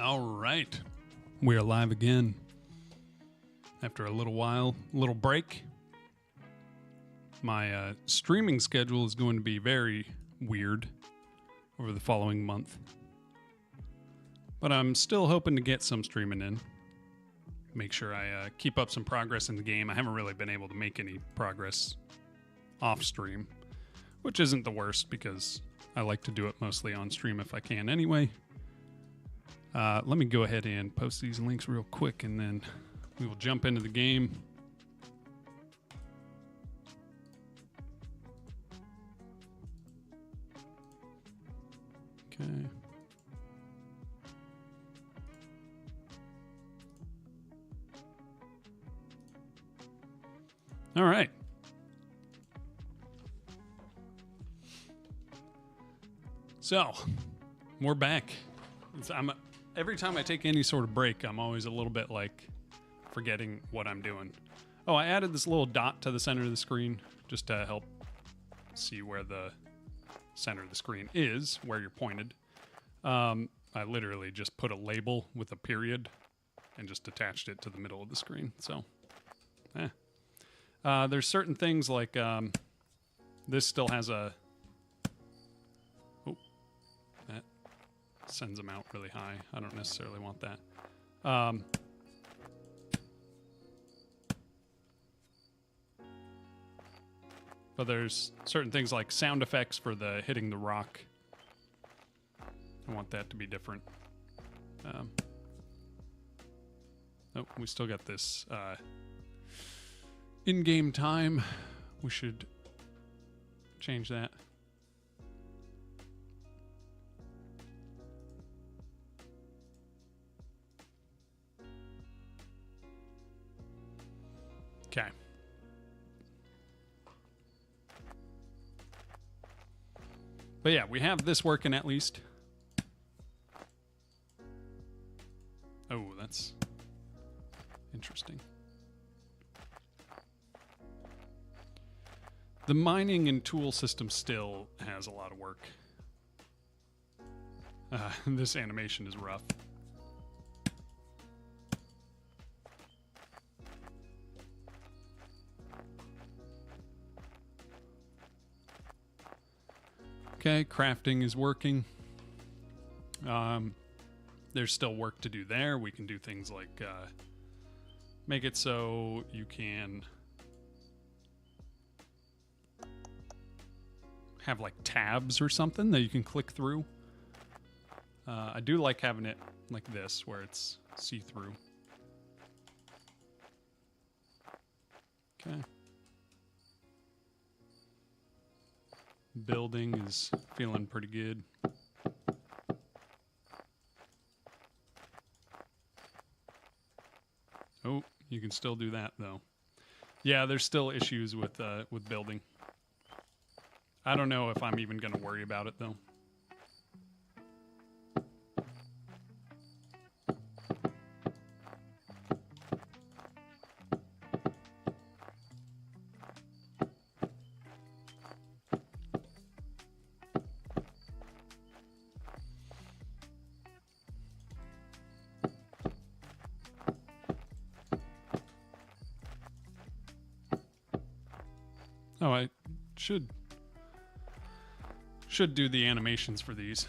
All right. We are live again. After a little break. My streaming schedule is going to be very weird over the following month. But I'm still hoping to get some streaming in. Make sure I keep up some progress in the game. I haven't really been able to make any progress off stream, which isn't the worst because I like to do it mostly on stream if I can anyway. Let me go ahead and post these links real quick and then we will jump into the game. Okay. All right. So, we're back. Every time I take any sort of break, I'm always a little bit like forgetting what I'm doing. Oh, I added this little dot to the center of the screen just to help see where the center of the screen is, where you're pointed. I literally just put a label with a period and just attached it to the middle of the screen. So, there's certain things like this still has a... Oh, that sends them out really high. I don't necessarily want that. But there's certain things like sound effects for the hitting the rock. I want that to be different. Oh, we still got this in-game time. We should change that. Okay. But yeah, we have this working at least. Oh, that's interesting. The mining and tool system still has a lot of work. This animation is rough. Okay, crafting is working. There's still work to do there. We can do things like make it so you can have like tabs or something that you can click through. I do like having it like this where it's see-through. Okay. Building is feeling pretty good. Oh, you can still do that though. Yeah, there's still issues with building. I don't know if I'm even going to worry about it though. Oh, I should do the animations for these.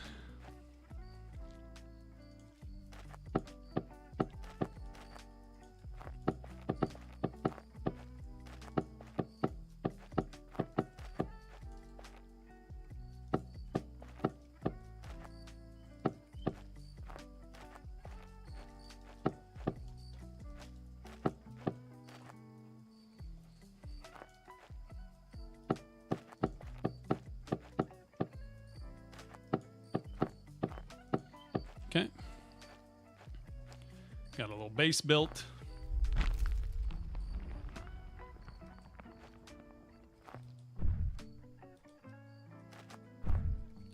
Okay. Got a little base built.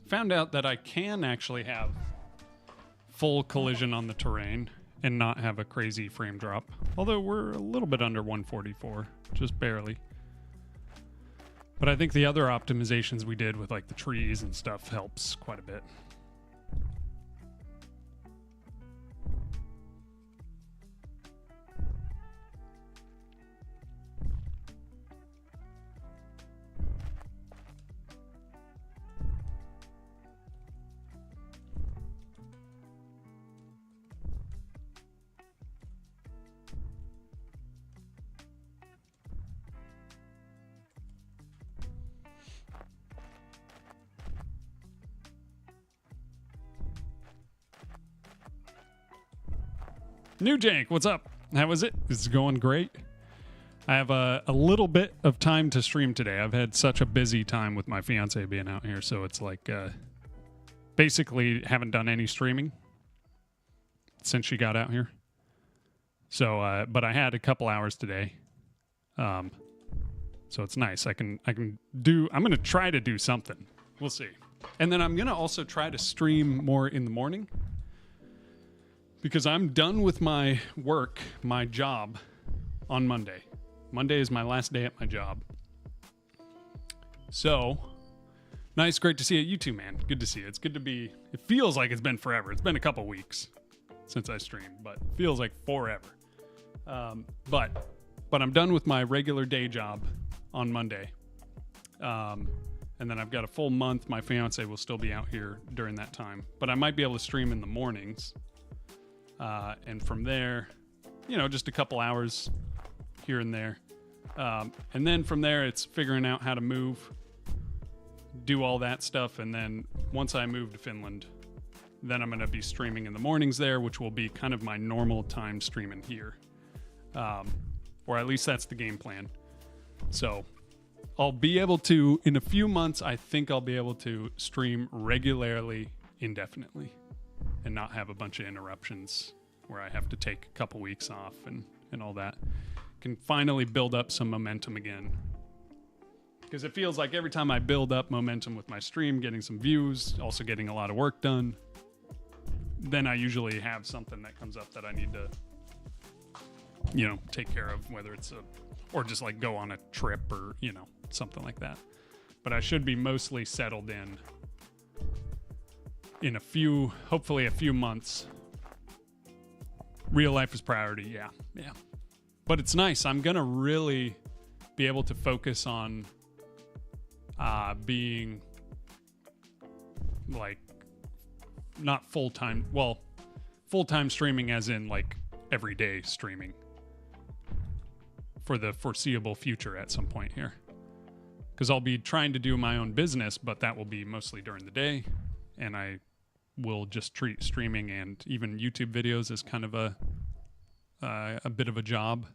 Found out that I can actually have full collision on the terrain and not have a crazy frame drop. Although we're a little bit under 144, just barely. But I think the other optimizations we did with like the trees and stuff helps quite a bit. New Jank, what's up? How is it? It's going great. I have a little bit of time to stream today. I've had such a busy time with my fiance being out here, so it's like basically haven't done any streaming since she got out here. So, but I had a couple hours today, so it's nice. I'm gonna try to do something. We'll see. And then I'm gonna also try to stream more in the morning because I'm done with my work, my job, on Monday. Monday is my last day at my job. So, nice, great to see you too, man. Good to see you. It's good to be, it feels like it's been forever. It's been a couple weeks since I streamed, but it feels like forever. But I'm done with my regular day job on Monday. And then I've got a full month. My fiance will still be out here during that time, but I might be able to stream in the mornings. And from there, just a couple hours here and there. And then from there, it's figuring out how to move, do all that stuff. And then once I move to Finland, then I'm going to be streaming in the mornings there, which will be kind of my normal time streaming here. Or at least that's the game plan. So I'll be able to, in a few months, I think I'll be able to stream regularly, indefinitely, and not have a bunch of interruptions where I have to take a couple weeks off and all that. Can finally build up some momentum again. Because it feels like every time I build up momentum with my stream, getting some views, also getting a lot of work done, then I usually have something that comes up that I need to, take care of, whether it's or just like go on a trip or, something like that. But I should be mostly settled in hopefully a few months. Real life is priority. Yeah. But it's nice. I'm going to really be able to focus on being like not full-time streaming as in like everyday streaming for the foreseeable future at some point here. Because I'll be trying to do my own business, but that will be mostly during the day. And I will just treat streaming and even YouTube videos as kind of a bit of a job.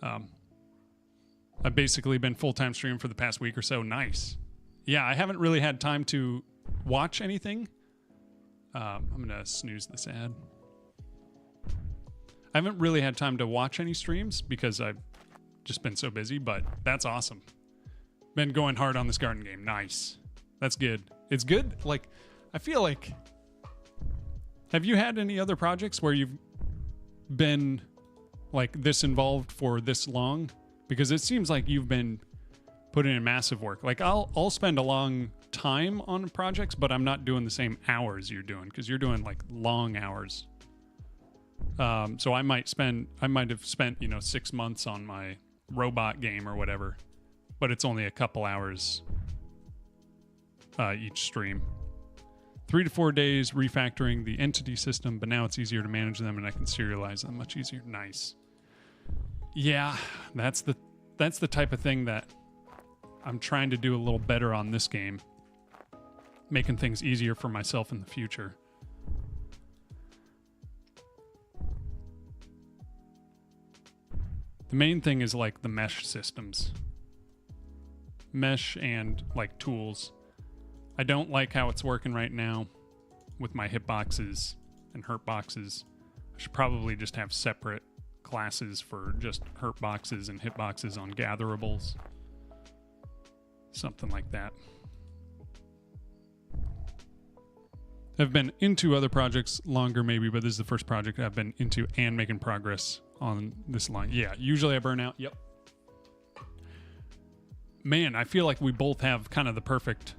I've basically been full-time streaming for the past week or so. Nice. Yeah, I haven't really had time to watch anything. I'm going to snooze this ad. I haven't really had time to watch any streams because I've just been so busy, but that's awesome. Been going hard on this garden game. Nice. That's good. It's good. Like, I feel like, have you had any other projects where you've been like this involved for this long? Because it seems like you've been putting in massive work. Like I'll spend a long time on projects, but I'm not doing the same hours you're doing because you're doing like long hours. So I might have spent 6 months on my robot game or whatever, but it's only a couple hours each stream. 3 to 4 days refactoring the entity system, but now it's easier to manage them and I can serialize them much easier. Nice. Yeah, that's the type of thing that I'm trying to do a little better on this game, making things easier for myself in the future. The main thing is like the mesh systems. Mesh and like tools. I don't like how it's working right now with my hitboxes and hurtboxes. I should probably just have separate classes for just hurtboxes and hitboxes on gatherables. Something like that. I've been into other projects longer maybe, but this is the first project I've been into and making progress on this line. Yeah, usually I burn out. Yep. Man, I feel like we both have kind of the perfect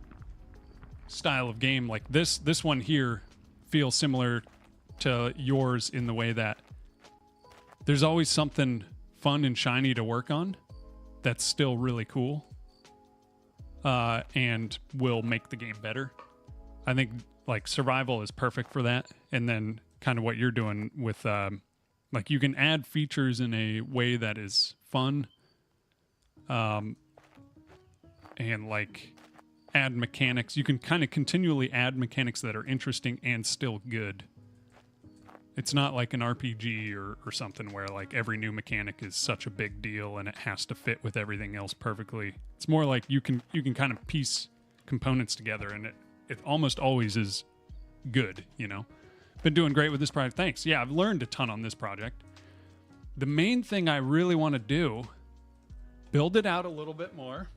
style of game. Like this one here feels similar to yours in the way that there's always something fun and shiny to work on that's still really cool and will make the game better. I think like survival is perfect for that. And then kind of what you're doing with like you can add features in a way that is fun and like add mechanics. You can kind of continually add mechanics that are interesting and still good. It's not like an RPG or something where like every new mechanic is such a big deal and it has to fit with everything else perfectly. It's more like you can kind of piece components together, and it almost always is good, you know. Been doing great with this project. Thanks. Yeah, I've learned a ton on this project. The main thing I really want to do, build it out a little bit more.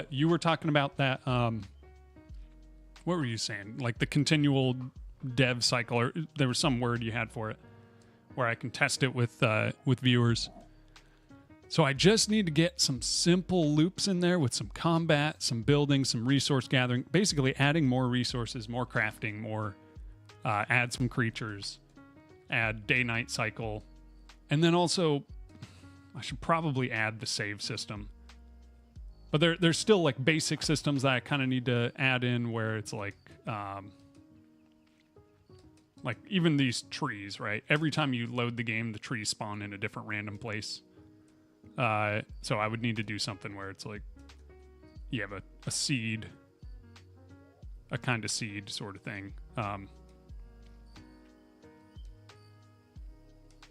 You were talking about that. What were you saying? Like the continual dev cycle, or there was some word you had for it, where I can test it with viewers. So I just need to get some simple loops in there with some combat, some building, some resource gathering, basically adding more resources, more crafting, more, add some creatures, add day-night cycle. And then also, I should probably add the save system. But there's still like basic systems that I kind of need to add in, where it's like even these trees, right? Every time you load the game, the trees spawn in a different random place. So I would need to do something where it's like you have a seed, a kind of seed sort of thing.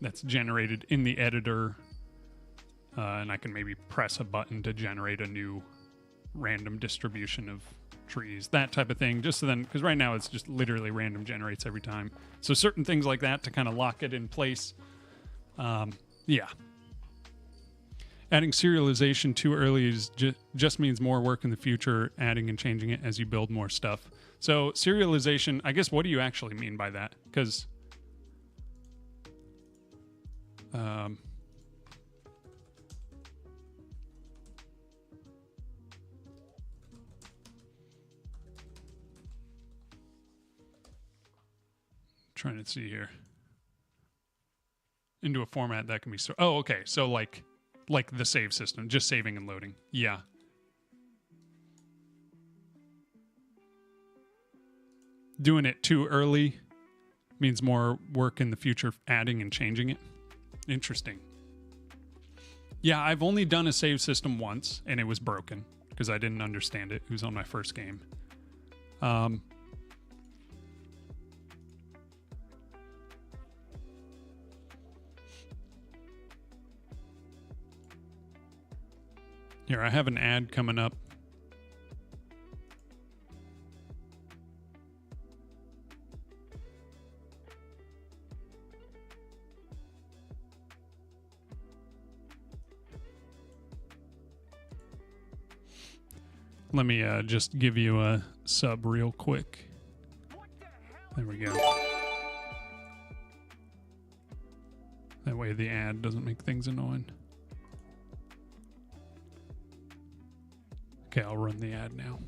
That's generated in the editor, and I can maybe press a button to generate a new random distribution of trees, that type of thing, just so then, because right now it's just literally random generates every time. So certain things like that to kind of lock it in place. Yeah. Adding serialization too early is just means more work in the future, adding and changing it as you build more stuff. So serialization, I guess, what do you actually mean by that? Because trying to see here. Into a format that can be oh, okay. So like the save system, just saving and loading. Yeah. Doing it too early means more work in the future, adding and changing it. Interesting. Yeah, I've only done a save system once, and it was broken because I didn't understand it. It was on my first game. Here, I have an ad coming up. Let me just give you a sub real quick. There we go. That way the ad doesn't make things annoying. Okay, I'll run the ad now.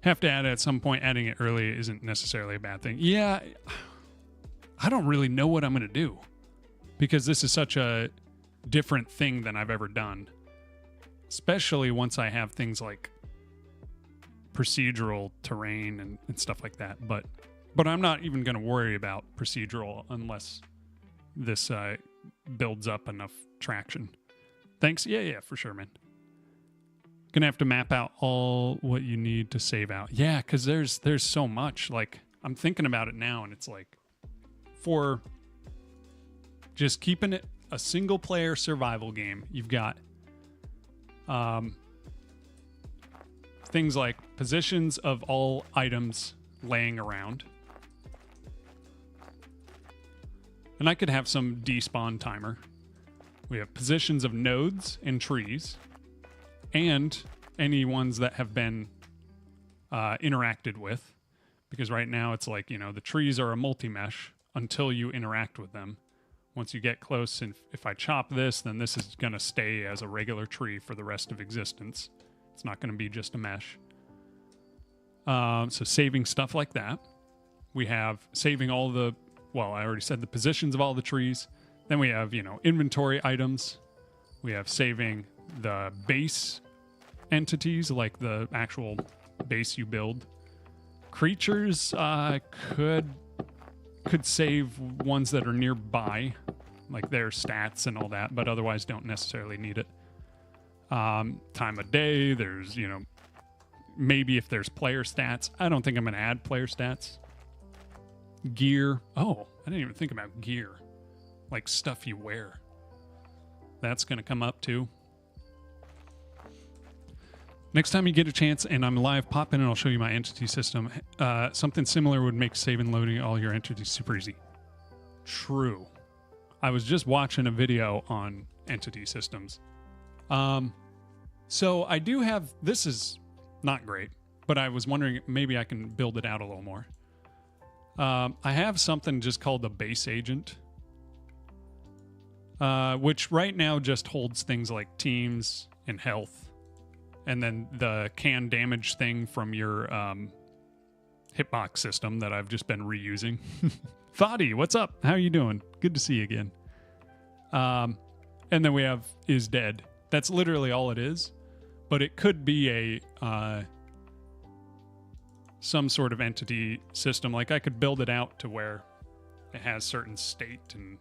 Have to add it at some point. Adding it early isn't necessarily a bad thing. Yeah, I don't really know what I'm going to do because this is such a different thing than I've ever done. Especially once I have things like procedural terrain and stuff like that. But I'm not even going to worry about procedural unless this builds up enough traction. Thanks. Yeah, for sure, man. Gonna have to map out all what you need to save out. Yeah, because there's so much. Like, I'm thinking about it now, and it's like, for just keeping it a single player survival game, you've got things like positions of all items laying around. And I could have some despawn timer. We have positions of nodes and trees, and any ones that have been interacted with. Because right now it's like, the trees are a multi-mesh until you interact with them. Once you get close, and if I chop this, then this is going to stay as a regular tree for the rest of existence. It's not going to be just a mesh. So saving stuff like that. We have saving all the, well, I already said the positions of all the trees. Then we have, inventory items. We have saving the base entities, like the actual base you build. Creatures could save ones that are nearby, like their stats and all that, but otherwise don't necessarily need it. Time of day, there's, maybe if there's player stats. I don't think I'm going to add player stats. gear. Oh, I didn't even think about gear. Like stuff you wear. That's going to come up too. Next time you get a chance and I'm live, pop in and I'll show you my entity system. Something similar would make saving and loading all your entities super easy. True. I was just watching a video on entity systems. So I do have, this is not great, but I was wondering maybe I can build it out a little more. I have something just called the base agent, which right now just holds things like teams and health, and then the can damage thing from your hitbox system that I've just been reusing. Thoughty, what's up? How you doing? Good to see you again. And then we have is dead. That's literally all it is, but it could be a some sort of entity system. Like I could build it out to where it has certain state and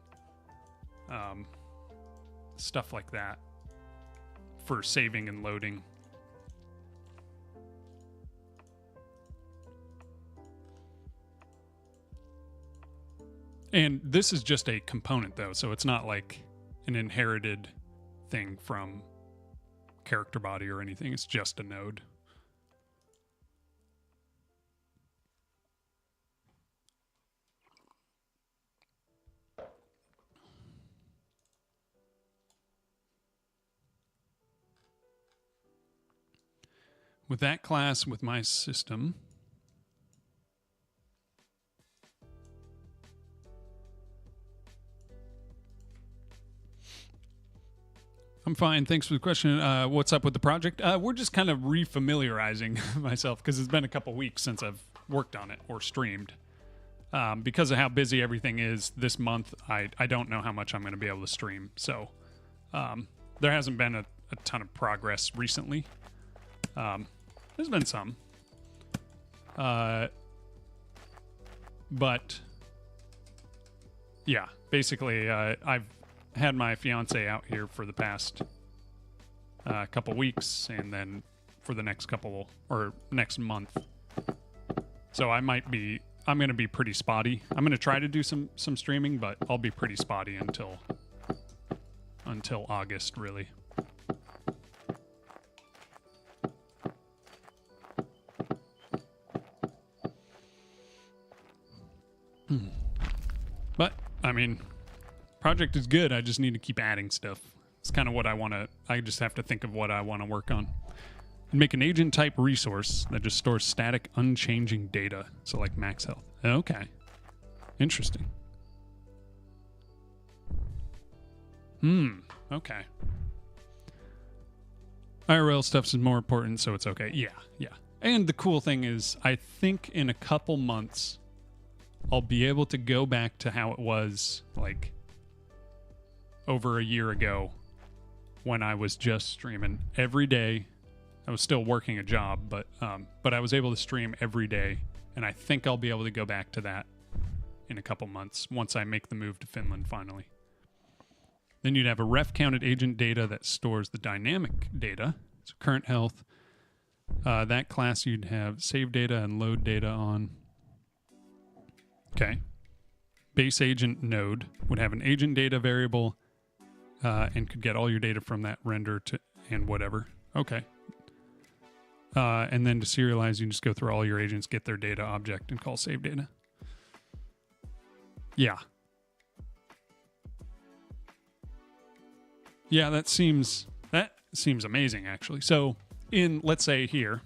stuff like that for saving and loading. And this is just a component though, so it's not like an inherited thing from character body or anything. It's just a node. With that class, with my system, I'm fine. Thanks for the question. What's up with the project? We're just kind of refamiliarizing myself because it's been a couple weeks since I've worked on it or streamed. Because of how busy everything is this month, I don't know how much I'm going to be able to stream. So there hasn't been a ton of progress recently. There's been some. But yeah, basically I've had my fiance out here for the past couple weeks, and then for the next couple or next month. So I'm going to be pretty spotty. I'm going to try to do some streaming, but I'll be pretty spotty until August, really. But I mean, project is good. I just need to keep adding stuff. It's kind of what I just have to think of what I want to work on. And make an agent type resource that just stores static, unchanging data. So like max health. Okay. Interesting. Okay. IRL stuff is more important, so it's okay. Yeah. And the cool thing is, I think in a couple months, I'll be able to go back to how it was like over a year ago when I was just streaming every day. I was still working a job, but I was able to stream every day, and I think I'll be able to go back to that in a couple months once I make the move to Finland finally. Then you'd have a ref counted agent data that stores the dynamic data, so current health. That class you'd have save data and load data on. Okay. Base agent node would have an agent data variable and could get all your data from that render to and whatever. Okay. And then to serialize, you just go through all your agents, get their data object, and call save data. Yeah. Yeah, that seems amazing, actually. So in, let's say here,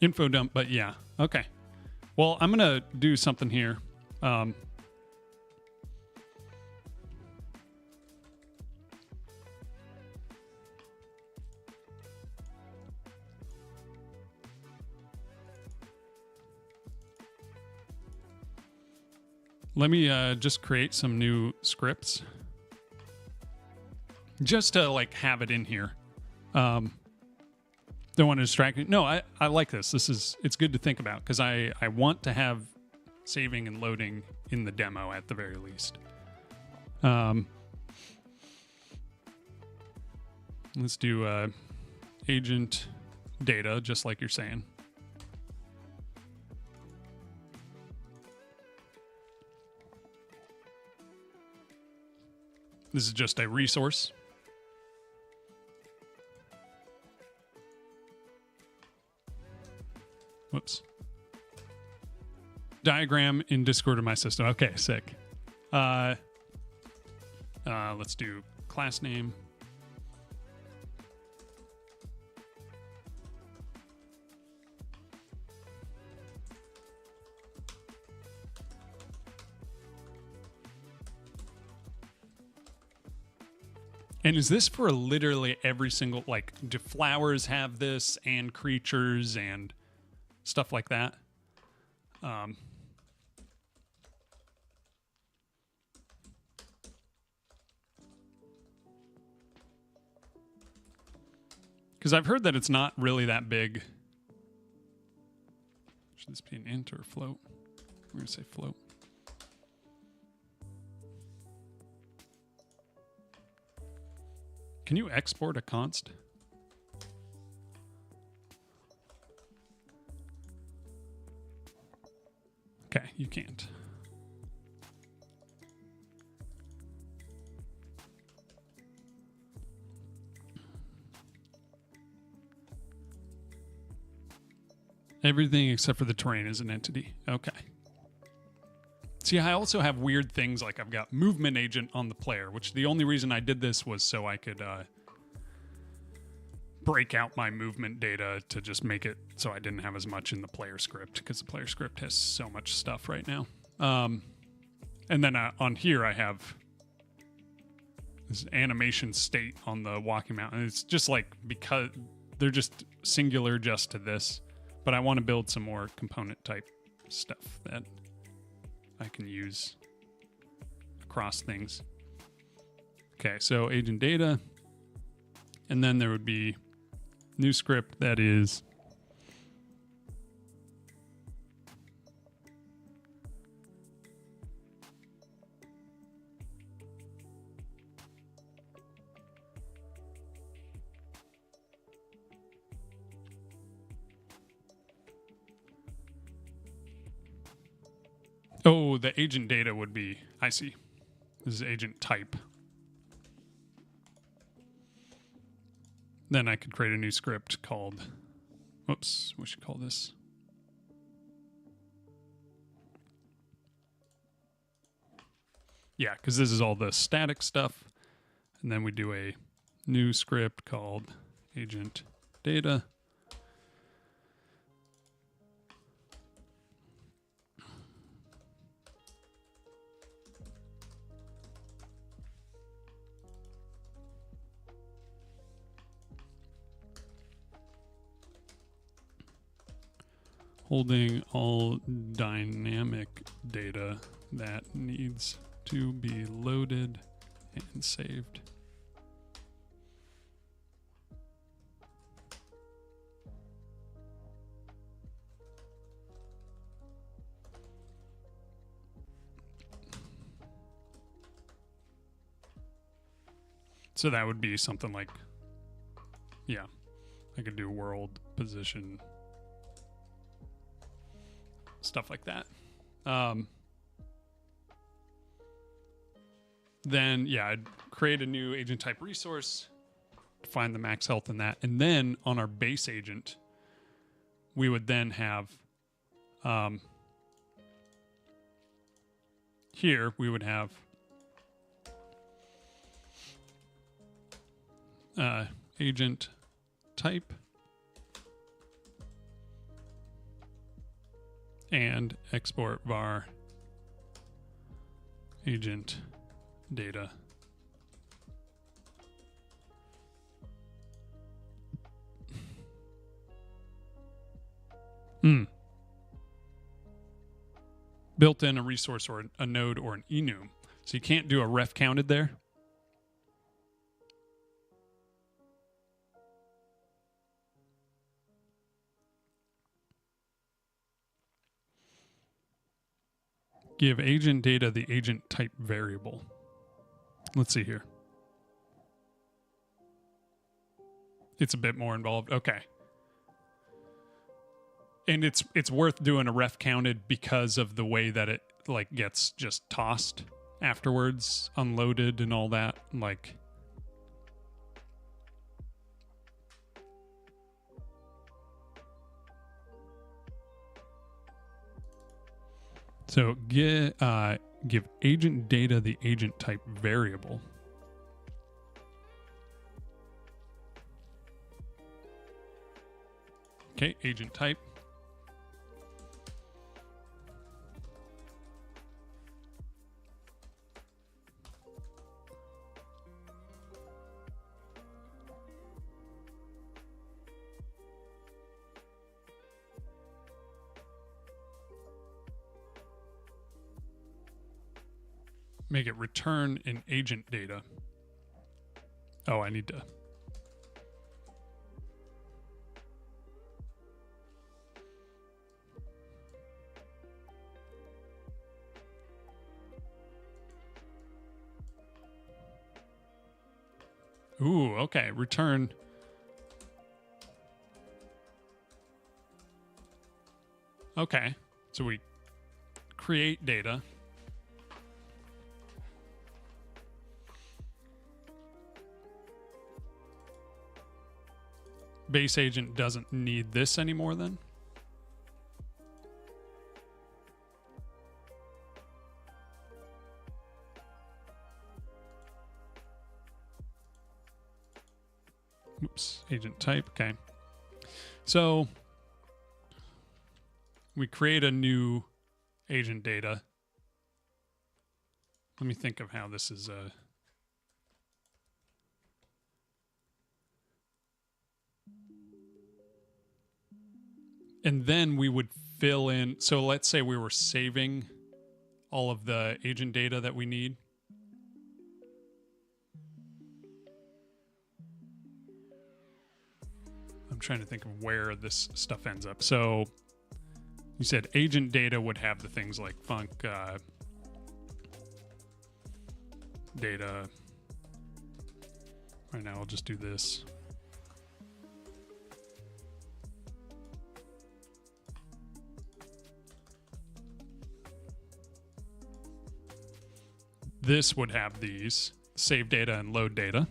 info dump, but yeah. Okay. Well, I'm going to do something here. Let me just create some new scripts. Just to like have it in here. Don't want to distract you. No, I like this. It's good to think about because I want to have saving and loading in the demo at the very least. Let's do agent data, just like you're saying. This is just a resource. Whoops. Diagram in Discord of my system. Okay, sick. Let's do class name. And is this for literally every single, like, do flowers have this and creatures and stuff like that? Because I've heard that it's not really that big. Should this be an int or a float? We're going to say float. Can you export a const? Okay, you can't. Everything except for the terrain is an entity. Okay. See, I also have weird things like I've got movement agent on the player, which the only reason I did this was so I could break out my movement data to just make it so I didn't have as much in the player script, because the player script has so much stuff right now. And then on here I have this animation state on the walking mountain. It's just like, because they're just singular just to this, but I want to build some more component type stuff that I can use across things. Okay, so agent data, and then there would be new script that is oh, the agent data would be, I see. This is agent type. Then I could create a new script called, whoops, we should call this. Yeah, because this is all the static stuff. And then we do a new script called agent data. Holding all dynamic data that needs to be loaded and saved. So that would be something like, yeah, I could do world position, stuff like that. Then, yeah, I'd create a new agent type resource, find the max health in that. And then on our base agent, we would then have, here we would have agent type and export var agent data. Built in a resource or a node or an enum. So you can't do a ref counted there. Give agent data the agent type variable. Let's see here. It's a bit more involved. Okay. And it's worth doing a ref counted because of the way that it like gets just tossed afterwards, unloaded and all that. Like, so give agent data the agent type variable. Okay, agent type. Make it return an agent data. Oh, I need to. Ooh, okay. Return. Okay. So we create data. Base agent doesn't need this anymore then? Oops, agent type, okay. So we create a new agent data. Let me think of how this is and then we would fill in. So let's say we were saving all of the agent data that we need. I'm trying to think of where this stuff ends up. So you said agent data would have the things like func data. Right now I'll just do this. This would have these save data and load data.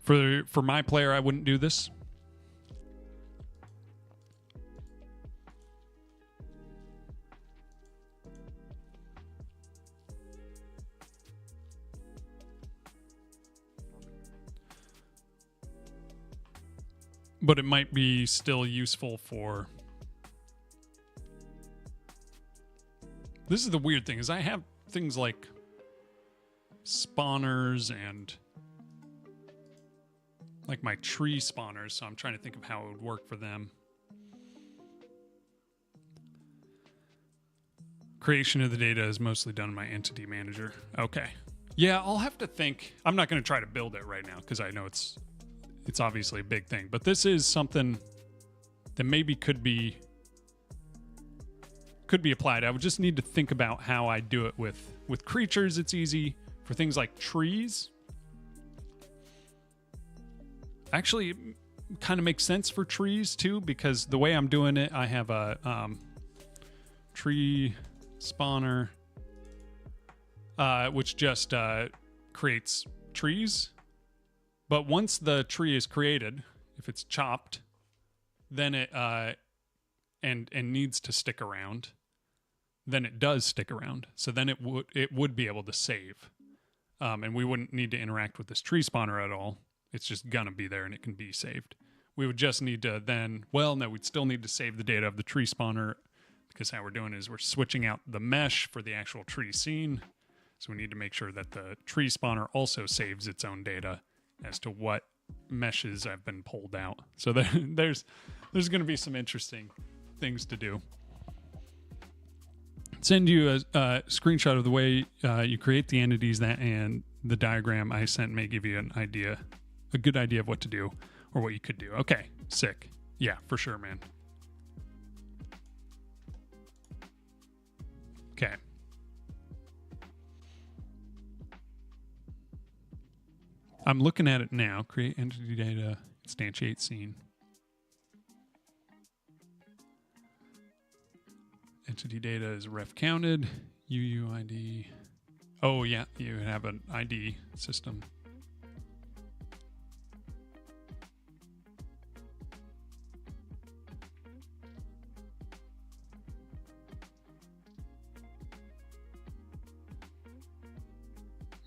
For my player, I wouldn't do this. But it might be still useful for... This is the weird thing, is I have things like spawners and like my tree spawners, so I'm trying to think of how it would work for them. Creation of the data is mostly done in my entity manager. Okay. Yeah, I'll have to think. I'm not going to try to build it right now because I know it's obviously a big thing, but this is something that maybe could be applied. I would just need to think about how I do it with creatures. It's easy. For things like trees, actually it kind of makes sense for trees too, because the way I'm doing it, I have a tree spawner which just creates trees. But once the tree is created, if it's chopped, then it and needs to stick around, then it does stick around. So then it would be able to save, and we wouldn't need to interact with this tree spawner at all. It's just gonna be there and it can be saved. We would just need to then, well, no, we'd still need to save the data of the tree spawner, because how we're doing is we're switching out the mesh for the actual tree scene. So we need to make sure that the tree spawner also saves its own data as to what meshes have been pulled out. So there's going to be some interesting things to do. Send you a screenshot of the way you create the entities, that and the diagram I sent may give you a good idea of what to do or what you could do. Okay, sick. Yeah, for sure, man. I'm looking at it now. Create entity data, instantiate scene. Entity data is ref counted. UUID. Oh, yeah, you have an ID system.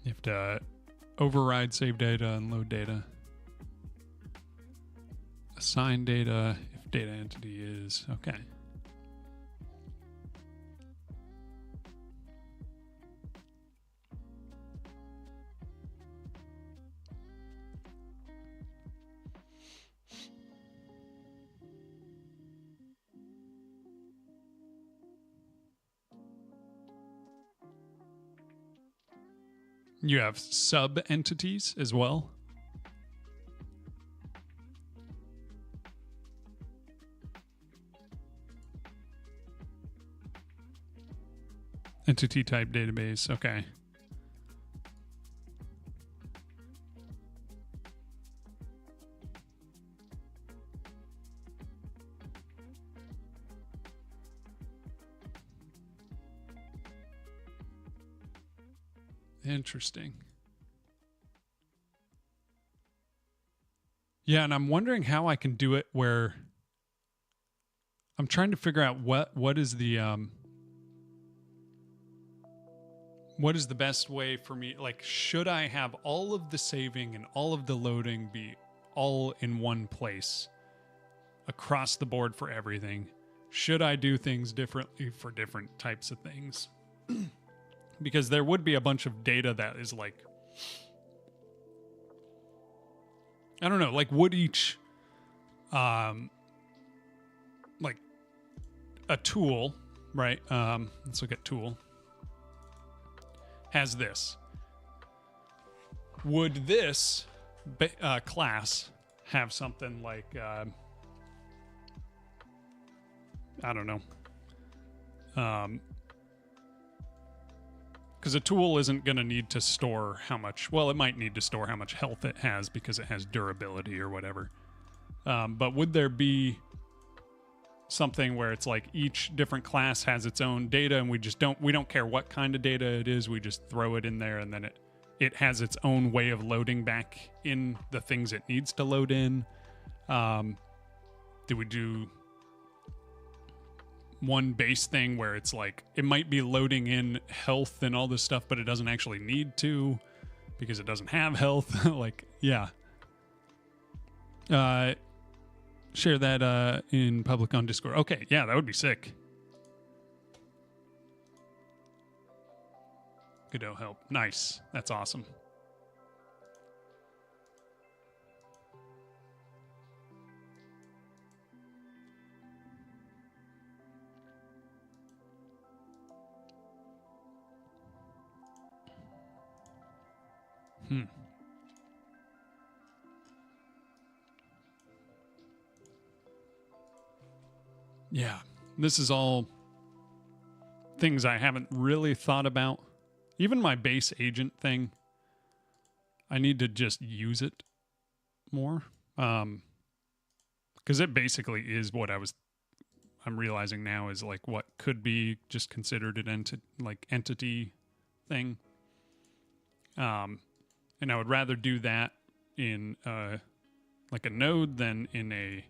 You have to override save data and load data. Assign data if data entity is okay. You have sub entities as well. Entity type database. Okay. Interesting. Yeah, and I'm wondering how I can do it where I'm trying to figure out what is the best way for me. Like, should I have all of the saving and all of the loading be all in one place across the board for everything? Should I do things differently for different types of things? Because there would be a bunch of data that is like, I don't know, like would each, like a tool, right? Let's look at tool. Has this. Would this class have something like, I don't know. Because a tool isn't going to need to store how much, well, it might need to store how much health it has because it has durability or whatever. But would there be something where it's like each different class has its own data and we don't care what kind of data it is, we just throw it in there and then it has its own way of loading back in the things it needs to load in? Do we do one base thing where it's like it might be loading in health and all this stuff, but it doesn't actually need to because it doesn't have health? Like, yeah. Share that in public on Discord. Okay, yeah, that would be sick. Godot help. Nice. That's awesome. Yeah, this is all things I haven't really thought about. Even my base agent thing, I need to just use it more. Because it basically is what I'm realizing now is like what could be just considered an entity thing. And I would rather do that in like a node than in a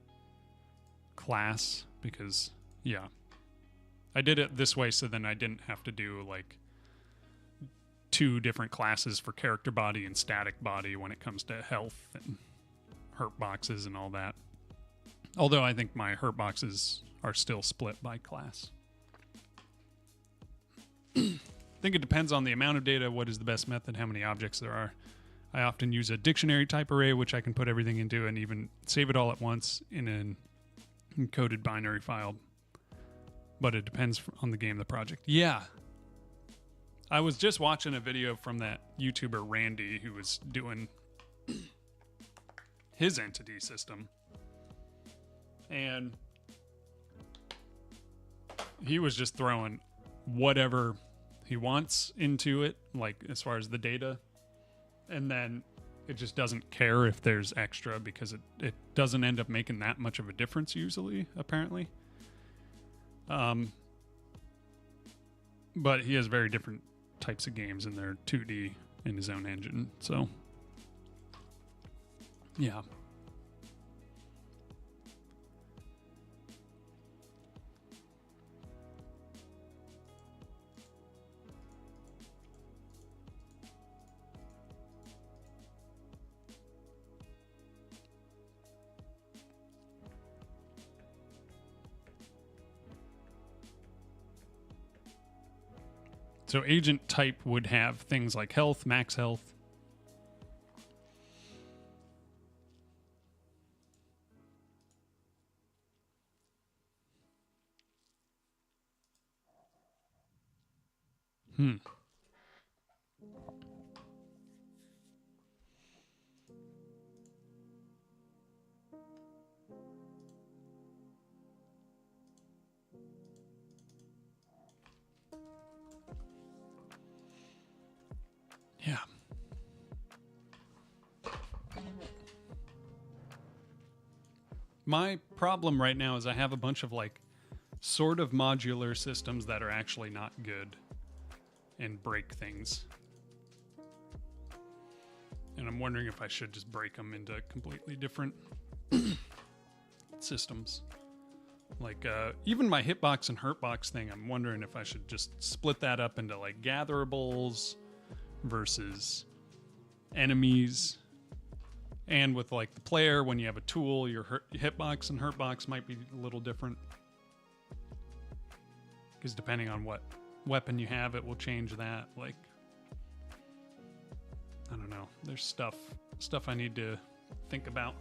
class, because yeah, I did it this way so then I didn't have to do like two different classes for character body and static body when it comes to health and hurt boxes and all that. Although I think my hurt boxes are still split by class. I think it depends on the amount of data, what is the best method, how many objects there are. I often use a dictionary type array, which I can put everything into and even save it all at once in an encoded binary file. But it depends on the game, the project. Yeah. I was just watching a video from that YouTuber Randy who was doing his entity system. And he was just throwing whatever he wants into it, like as far as the data. And then It just doesn't care if there's extra because it doesn't end up making that much of a difference usually, apparently. But he has very different types of games and they're 2D in his own engine. So, yeah. So agent type would have things like health, max health. Yeah. My problem right now is I have a bunch of like sort of modular systems that are actually not good and break things. And I'm wondering if I should just break them into completely different systems. Like even my hitbox and hurtbox thing, I'm wondering if I should just split that up into like gatherables versus enemies. And with like the player, when you have a tool, your hitbox and hurtbox might be a little different. Because depending on what weapon you have, it will change that. Like, I don't know. There's stuff I need to think about.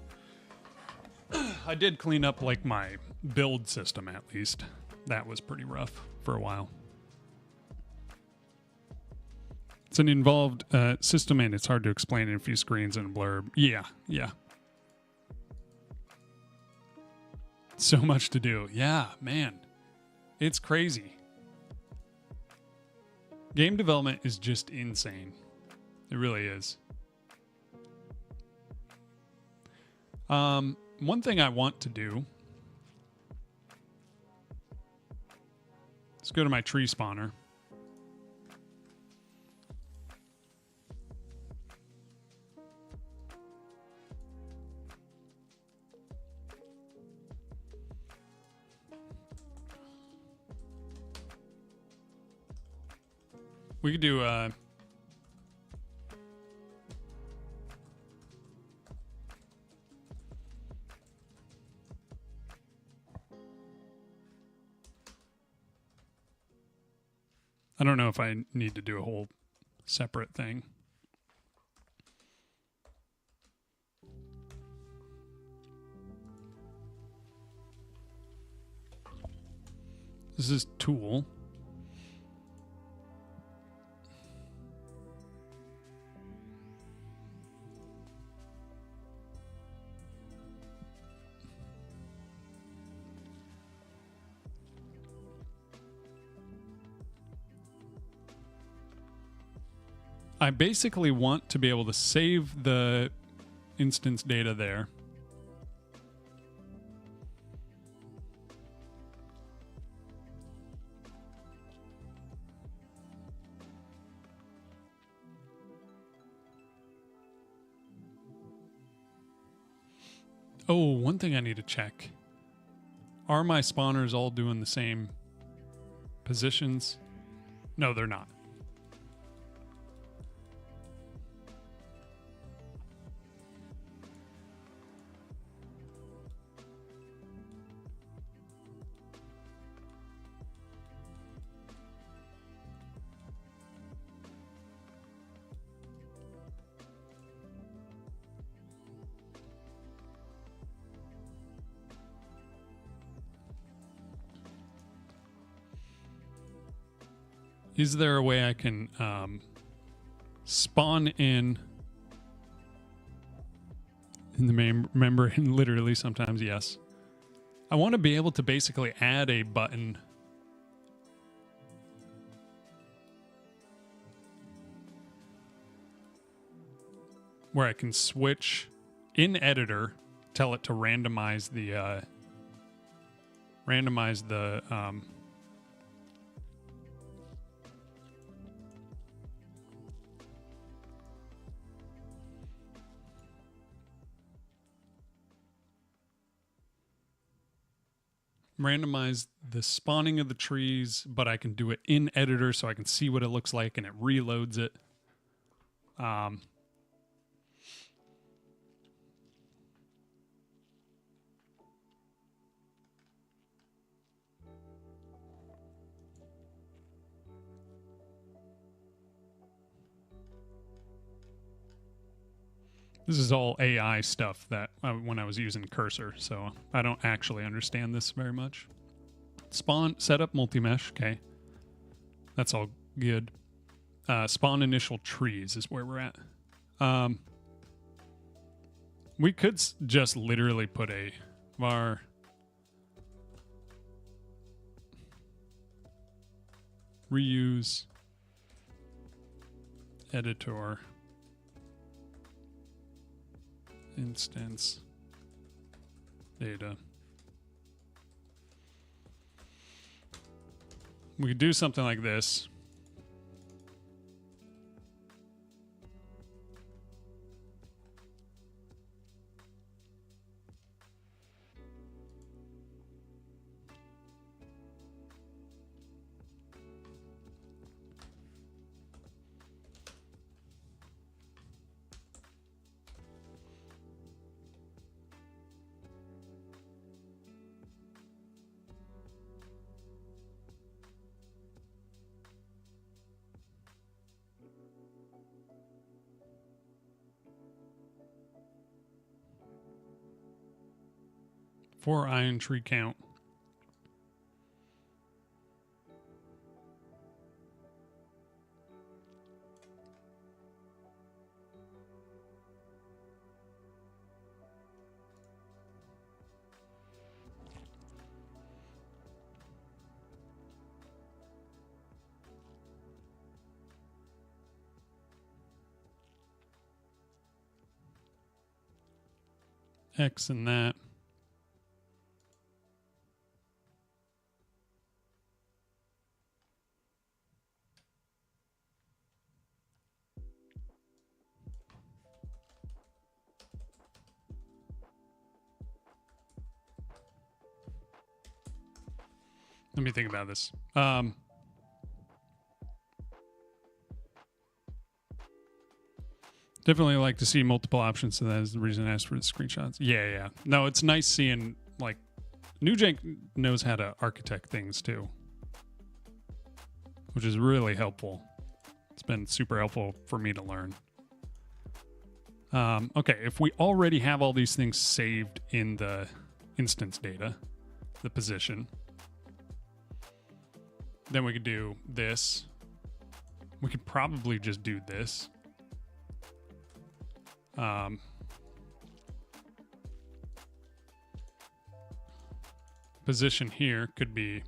I did clean up like my build system at least. That was pretty rough for a while. It's an involved system and it's hard to explain in a few screens and a blurb. Yeah. So much to do. Yeah, man. It's crazy. Game development is just insane. It really is. One thing I want to do. Let's go to my tree spawner. We could do I don't know if I need to do a whole separate thing. This is tool. I basically want to be able to save the instance data there. Oh, one thing I need to check. Are my spawners all doing the same positions? No, they're not. Is there a way I can spawn in the main member? And literally sometimes, yes. I want to be able to basically add a button where I can switch in editor, tell it to randomize the randomize the spawning of the trees, but I can do it in editor so I can see what it looks like and it reloads it. This is all AI stuff that when I was using cursor, so I don't actually understand this very much. Spawn, setup multi-mesh, okay. That's all good. Spawn initial trees is where we're at. We could just literally put a var reuse editor instance data. We could do something like this. For iron tree count. X and that. Let me think about this. Definitely like to see multiple options, so that is the reason I asked for the screenshots. Yeah. No, it's nice seeing, like, Newjank knows how to architect things too, which is really helpful. It's been super helpful for me to learn. Okay, if we already have all these things saved in the instance data, the position, then we could do this. We could probably just do this. Position here could be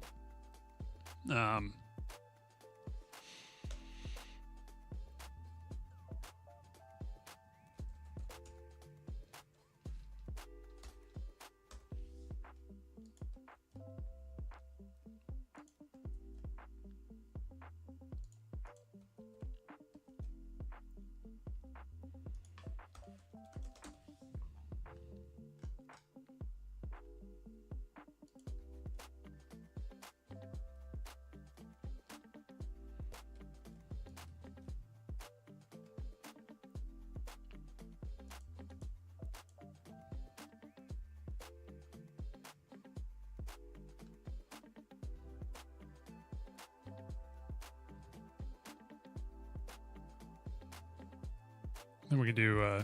then we could do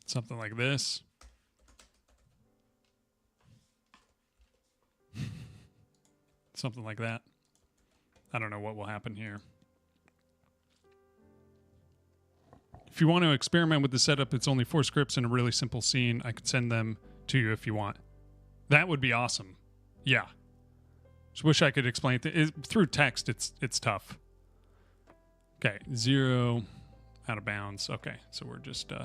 something like this. Something like that. I don't know what will happen here. If you want to experiment with the setup, it's only 4 scripts and a really simple scene. I could send them to you if you want. That would be awesome. Yeah. Just wish I could explain it. Through text. It's tough. Okay, 0 out of bounds. Okay, so we're just Is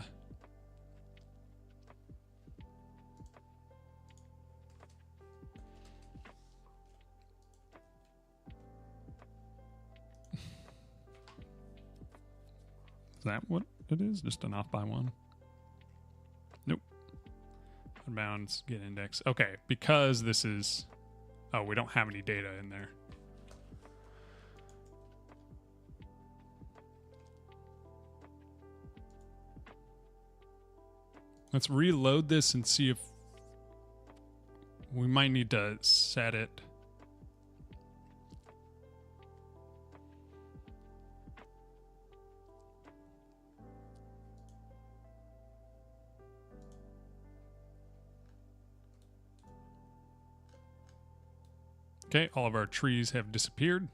that what it is? Just an off by 1? Nope. Out of bounds, get index. Okay, because this is... Oh, we don't have any data in there. Let's reload this and see if... We might need to set it... Okay, all of our trees have disappeared.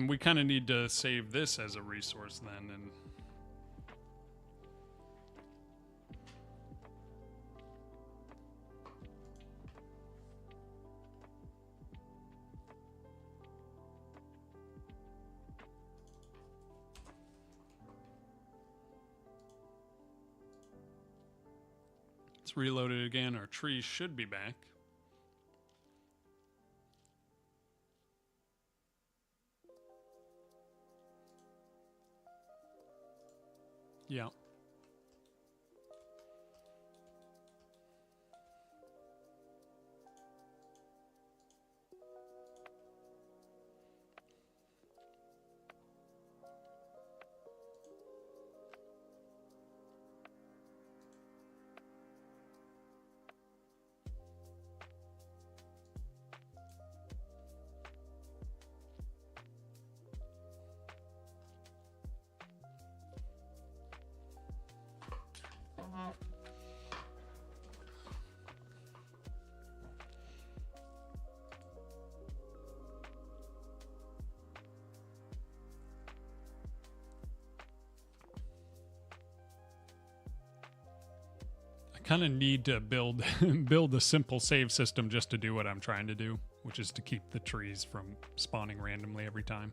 We kind of need to save this as a resource then, and let's reload it again. Our tree should be back. Yeah. Kind of need to build a simple save system just to do what I'm trying to do, which is to keep the trees from spawning randomly every time.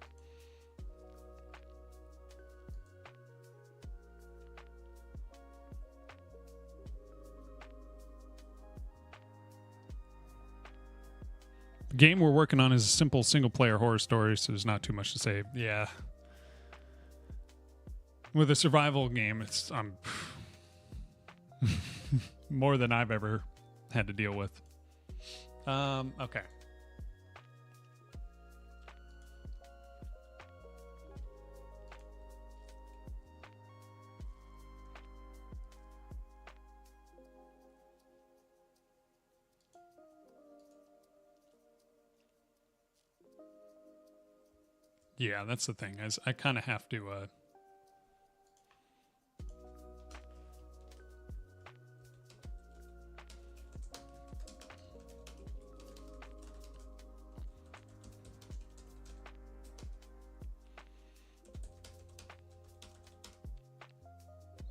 The game we're working on is a simple single-player horror story, so there's not too much to say. Yeah. With a survival game, it's more than I've ever had to deal with. Okay. Yeah, that's the thing. I kind of have to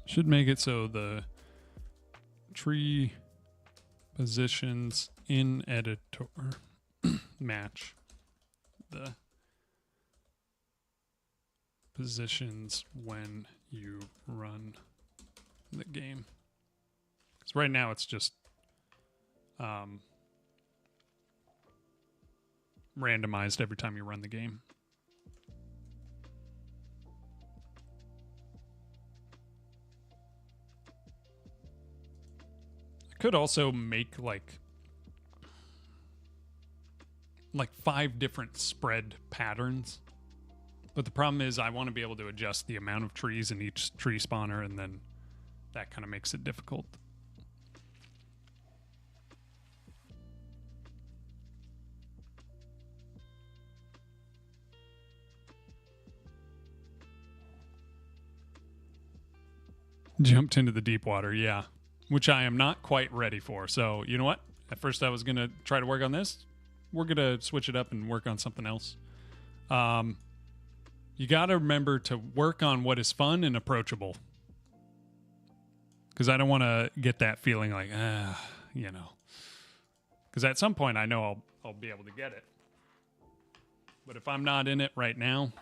should make it so the tree positions in editor match the positions when you run the game. Because right now it's just randomized every time you run the game. I could also make like 5 different spread patterns. But the problem is I want to be able to adjust the amount of trees in each tree spawner, and then that kind of makes it difficult. Jumped into the deep water, yeah. Which I am not quite ready for. So, you know what? At first I was going to try to work on this. We're going to switch it up and work on something else. You got to remember to work on what is fun and approachable. Because I don't want to get that feeling like, you know. Because at some point I know I'll be able to get it. But if I'm not in it right now,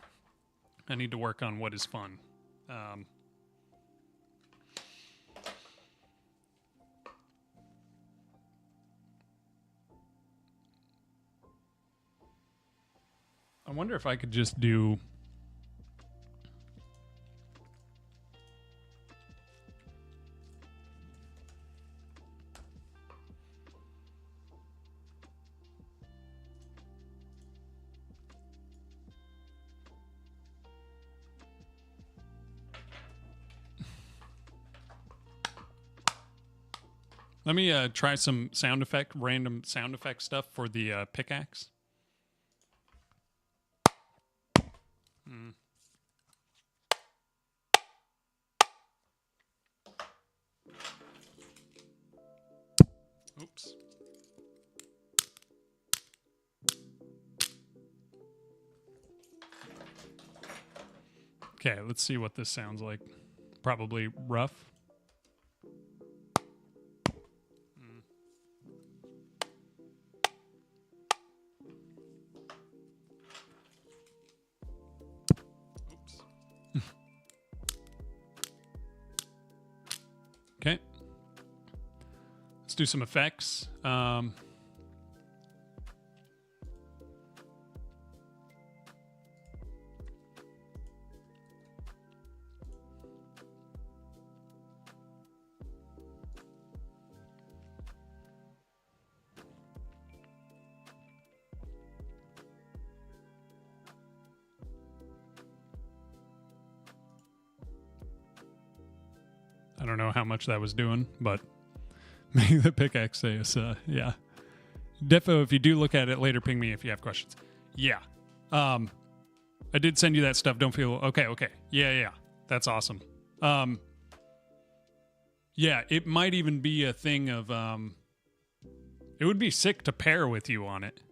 I need to work on what is fun. I wonder if I could just do... Let me try some random sound effect stuff for the pickaxe. Oops. Okay, let's see what this sounds like. Probably rough. Oops. Okay. Let's do some effects. I don't know how much that was doing, but make the pickaxe is, yeah. Defo, if you do look at it later, ping me if you have questions. Yeah. I did send you that stuff. Don't feel... Okay. Yeah. That's awesome. Yeah, it might even be a thing of... it would be sick to pair with you on it,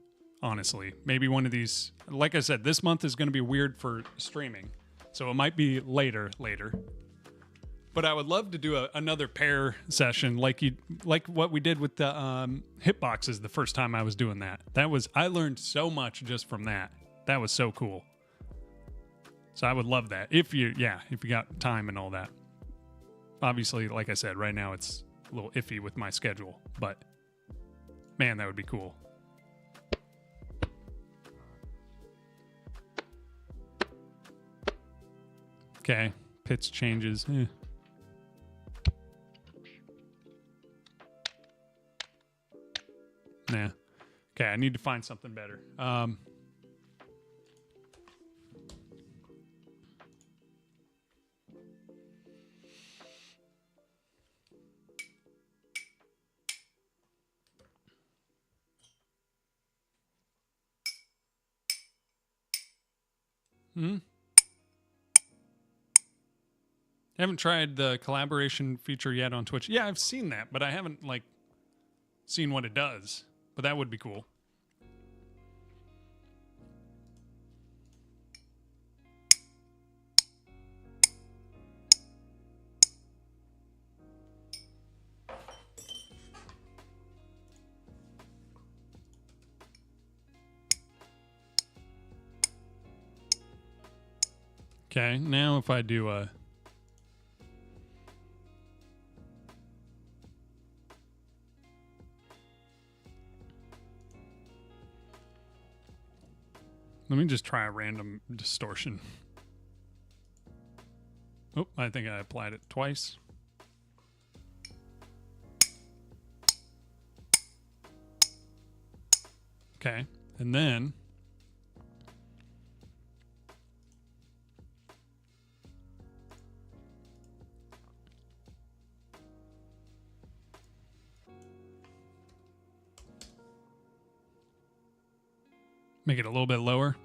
honestly. Maybe one of these... Like I said, this month is going to be weird for streaming, so it might be later. But I would love to do another pair session like what we did with the hitboxes the first time I was doing that. I learned so much just from that. That was so cool. So I would love that if you got time and all that. Obviously, like I said, right now it's a little iffy with my schedule, but man, that would be cool. Okay, pitch changes. Nah. Okay, I need to find something better. Haven't tried the collaboration feature yet on Twitch. Yeah, I've seen that, but I haven't seen what it does. But that would be cool. Okay, now if I do a... Let me just try a random distortion. Oh, I think I applied it twice. Okay, and then... Make it a little bit lower.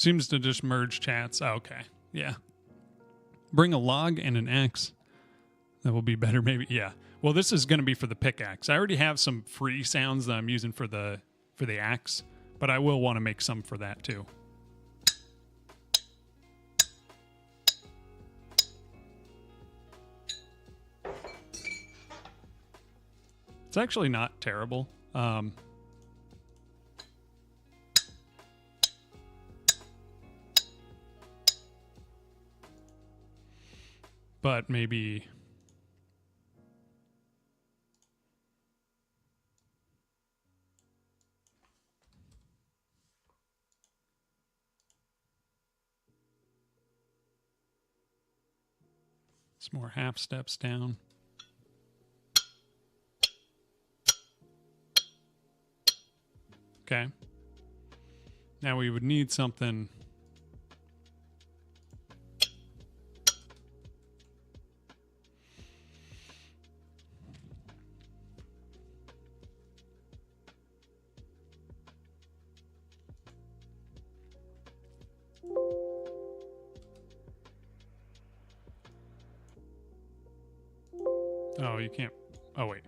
Seems to just merge chats. Oh, okay. Yeah. Bring a log and an axe. That will be better, maybe. Yeah. Well, this is going to be for the pickaxe. I already have some free sounds that I'm using for the axe, but I will want to make some for that too. It's actually not terrible. But maybe... It's more half steps down. Okay. Now we would need something. Oh, you can't. Oh, wait.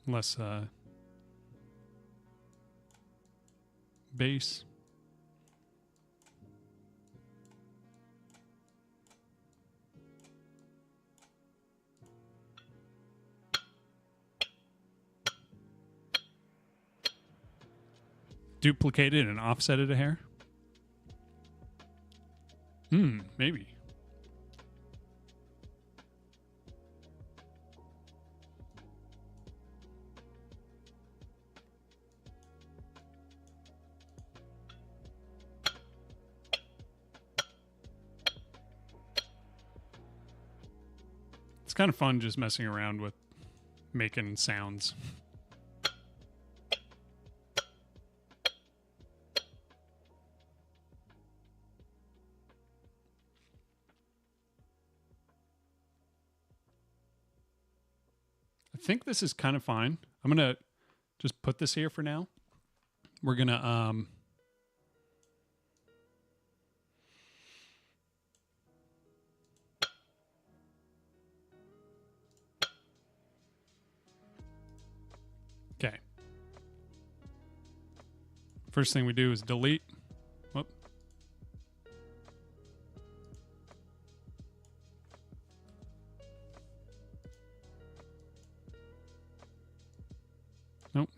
Less base. Duplicate it and offset it a hair? Maybe. It's kind of fun just messing around with making sounds. I think this is kind of fine. I'm going to just put this here for now. We're going to okay. First thing we do is delete. Whoop. Nope.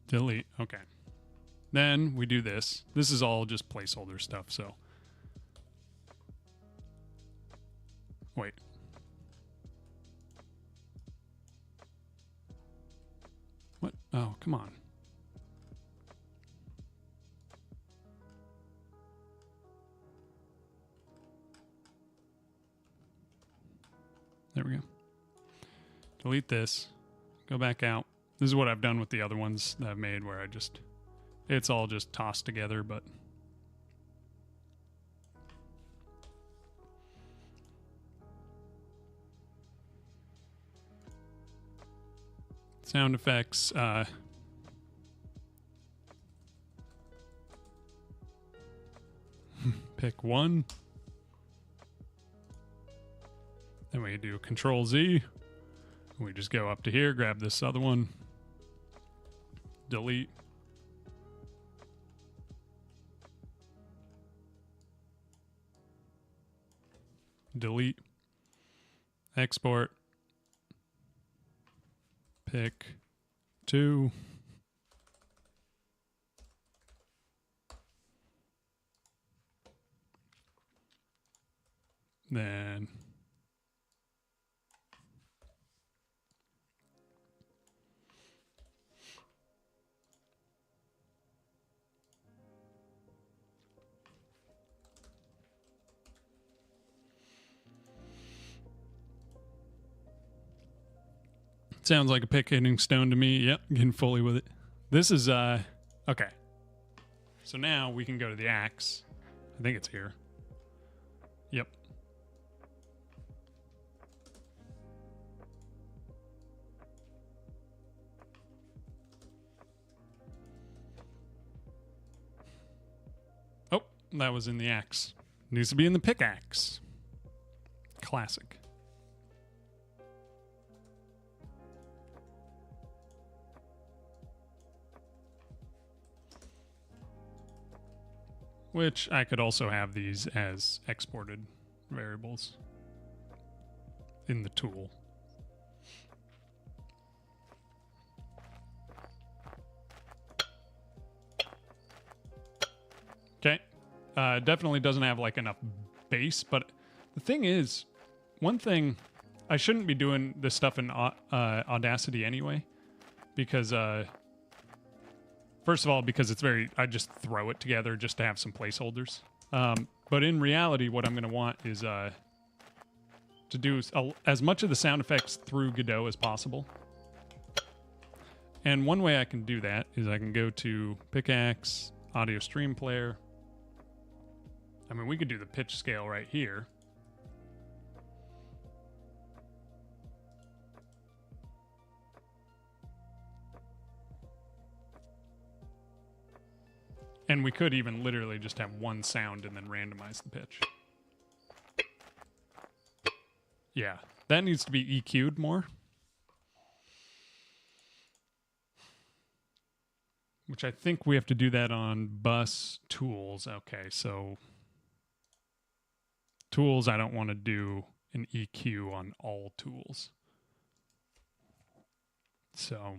Delete. Okay. Then we do this. This is all just placeholder stuff, so. Wait. What? Oh, come on. There we go. Delete this. Go back out. This is what I've done with the other ones that I've made where I just, it's all just tossed together, but. Sound effects, pick one. Then we do Control Z. We just go up to here, grab this other one, delete. Delete. Export. Pick two. Then Sounds like a pick hitting stone to me. Yep, getting fully with it. This is, okay. So now we can go to the axe. I think it's here. Yep. Oh, that was in the axe. Needs to be in the pickaxe. Classic. Which I could also have these as exported variables in the tool. Okay. Definitely doesn't have like enough base, but the thing is, one thing, I shouldn't be doing this stuff in Audacity anyway, because first of all, because it's I just throw it together just to have some placeholders. But in reality, what I'm going to want is to do as much of the sound effects through Godot as possible. And one way I can do that is I can go to Pickaxe, Audio Stream Player. I mean, we could do the pitch scale right here. And we could even literally just have one sound and then randomize the pitch. Yeah, that needs to be EQ'd more. Which I think we have to do that on bus tools. Okay, so tools, I don't want to do an EQ on all tools. So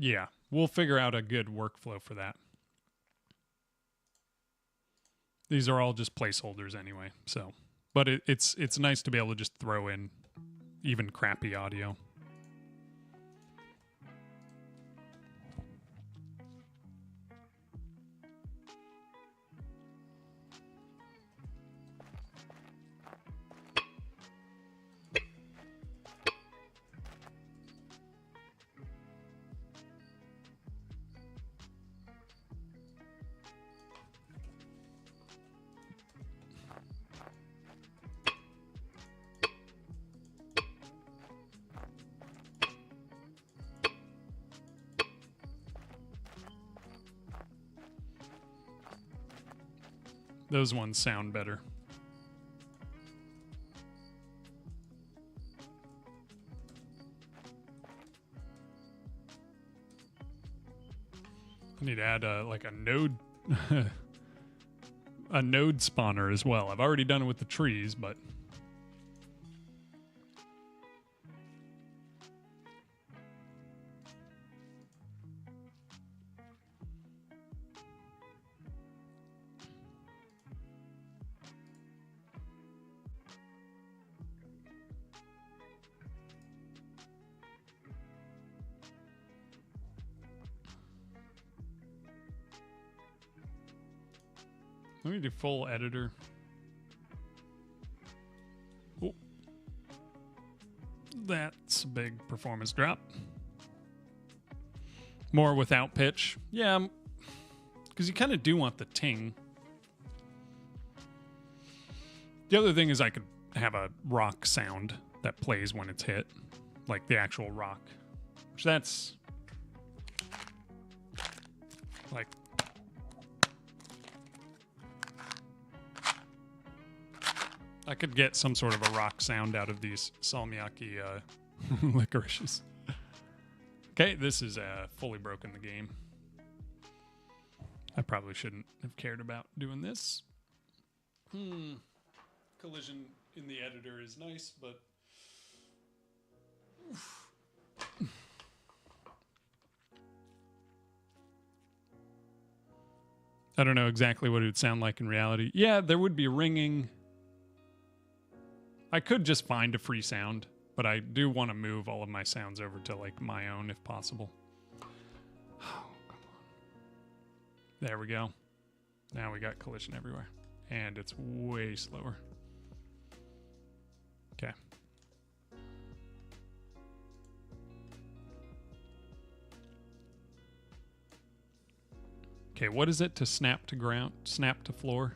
yeah, we'll figure out a good workflow for that. These are all just placeholders anyway, so. But it's nice to be able to just throw in even crappy audio. Those ones sound better. I need to add like a node a node spawner as well. I've already done it with the trees, but let me do full editor. Oh. That's a big performance drop. More without pitch. Yeah, because you kind of do want the ting. The other thing is I could have a rock sound that plays when it's hit. Like the actual rock. Which that's like I could get some sort of a rock sound out of these salmiakki licorices. Okay, this is fully broken the game. I probably shouldn't have cared about doing this. Collision in the editor is nice, but I don't know exactly what it would sound like in reality. Yeah, there would be ringing. I could just find a free sound, but I do want to move all of my sounds over to like my own if possible. Oh, come on. There we go. Now we got collision everywhere. And it's way slower. Okay. Okay, what is it to snap to ground, snap to floor?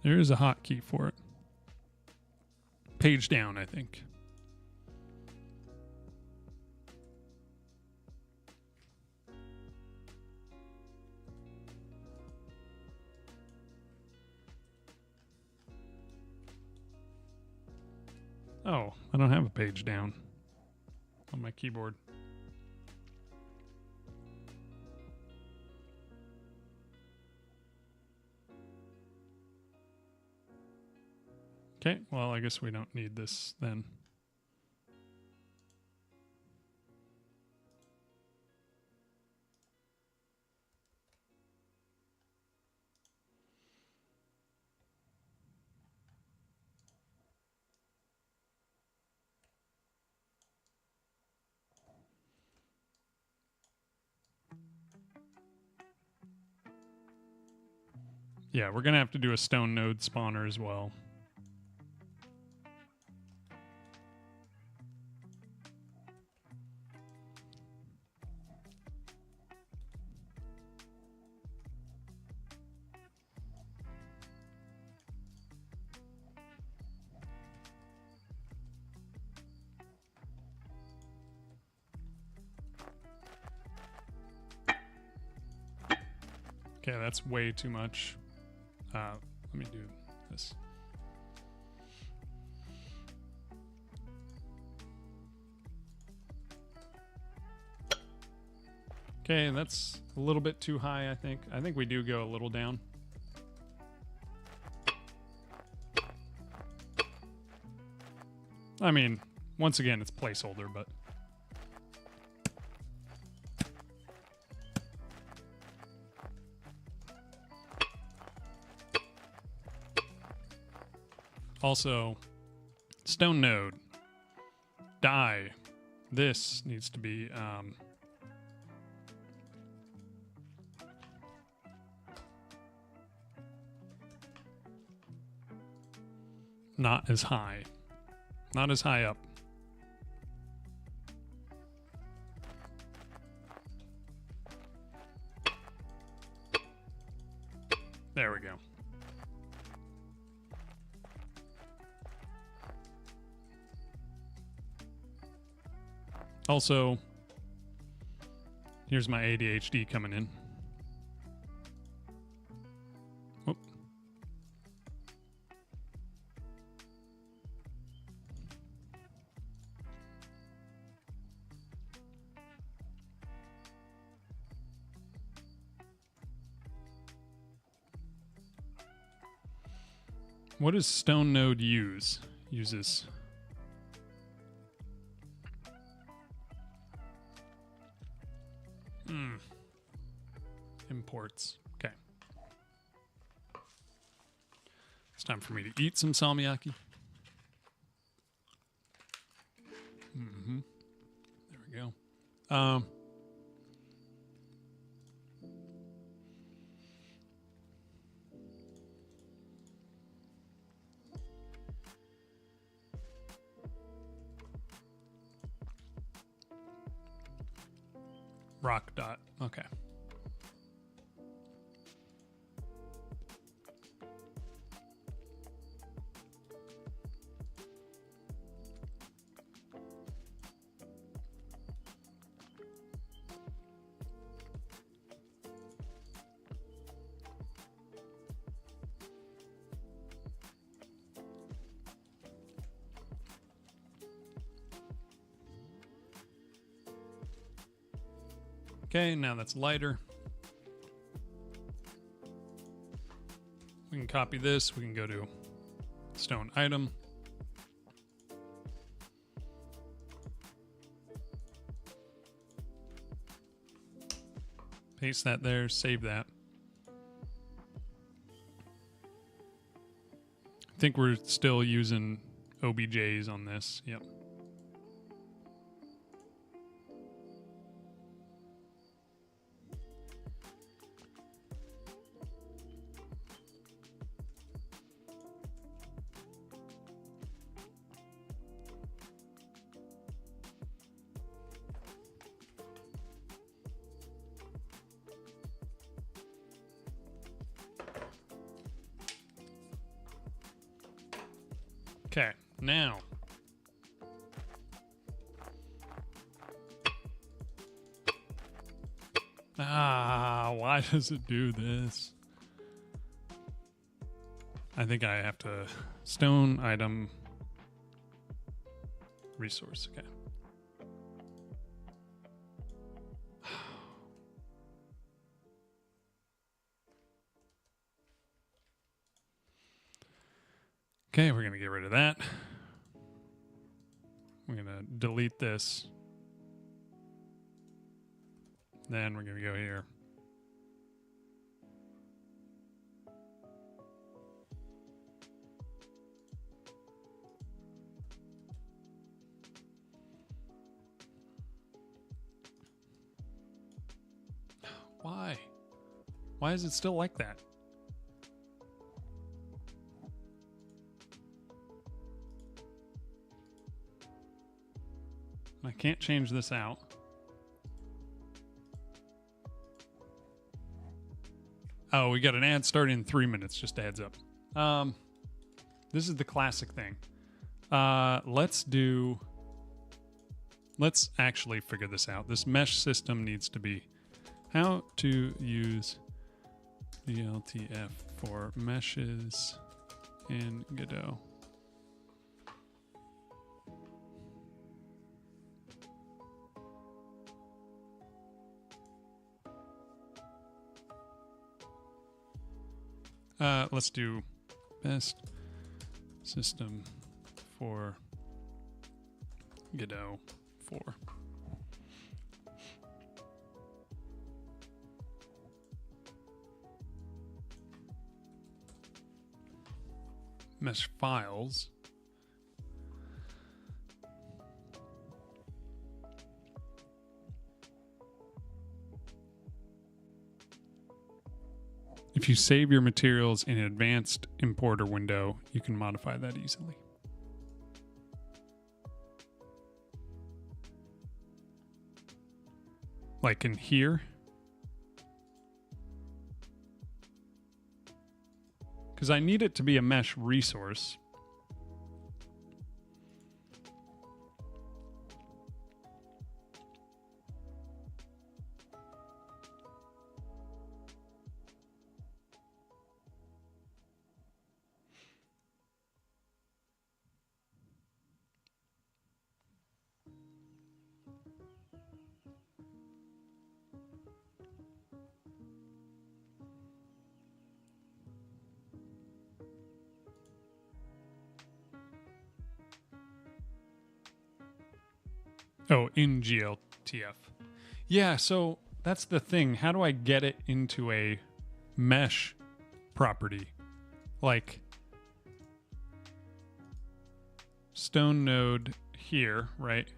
There is a hotkey for it. Page down, I think. Oh, I don't have a page down on my keyboard. Okay, well, I guess we don't need this then. Yeah, we're going to have to do a stone node spawner as well. Okay, that's way too much. Let me do this. Okay, that's a little bit too high, I think. I think we do go a little down. I mean, once again, it's placeholder, but... Also, stone node, die. This needs to be not as high. Not as high up. There we go. Also, here's my ADHD coming in. Whoop. What does stone node use? Uses... Imports. Okay. It's time for me to eat some salmiakki. Mm-hmm. There we go. Rock dot. Okay. Okay, now that's lighter. We can copy this. We can go to stone item. Paste that there, save that. I think we're still using OBJs on this. Yep. Okay, now why does it do this? I think I have to stone item resource. Okay. Okay, we're going to get rid of that. We're going to delete this. Then we're going to go here. Why? Why is it still like that? I can't change this out. Oh, we got an ad starting in 3 minutes, just a heads up. This is the classic thing. Let's actually figure this out. This mesh system needs to be how to use the LTF for meshes in Godot. Let's do best system for Godot 4. Mesh files. If you save your materials in an advanced importer window, you can modify that easily. Like in here. Because I need it to be a mesh resource. Oh, in GLTF. Yeah, so that's the thing. How do I get it into a mesh property? Like stone node here, right?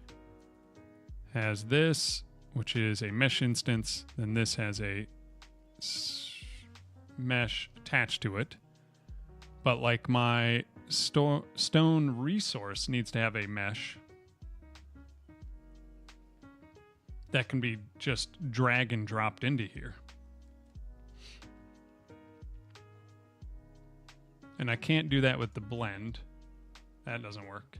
Has this, which is a mesh instance. Then this has a mesh attached to it. But like my stone resource needs to have a mesh that can be just drag and dropped into here. And I can't do that with the blend. That doesn't work.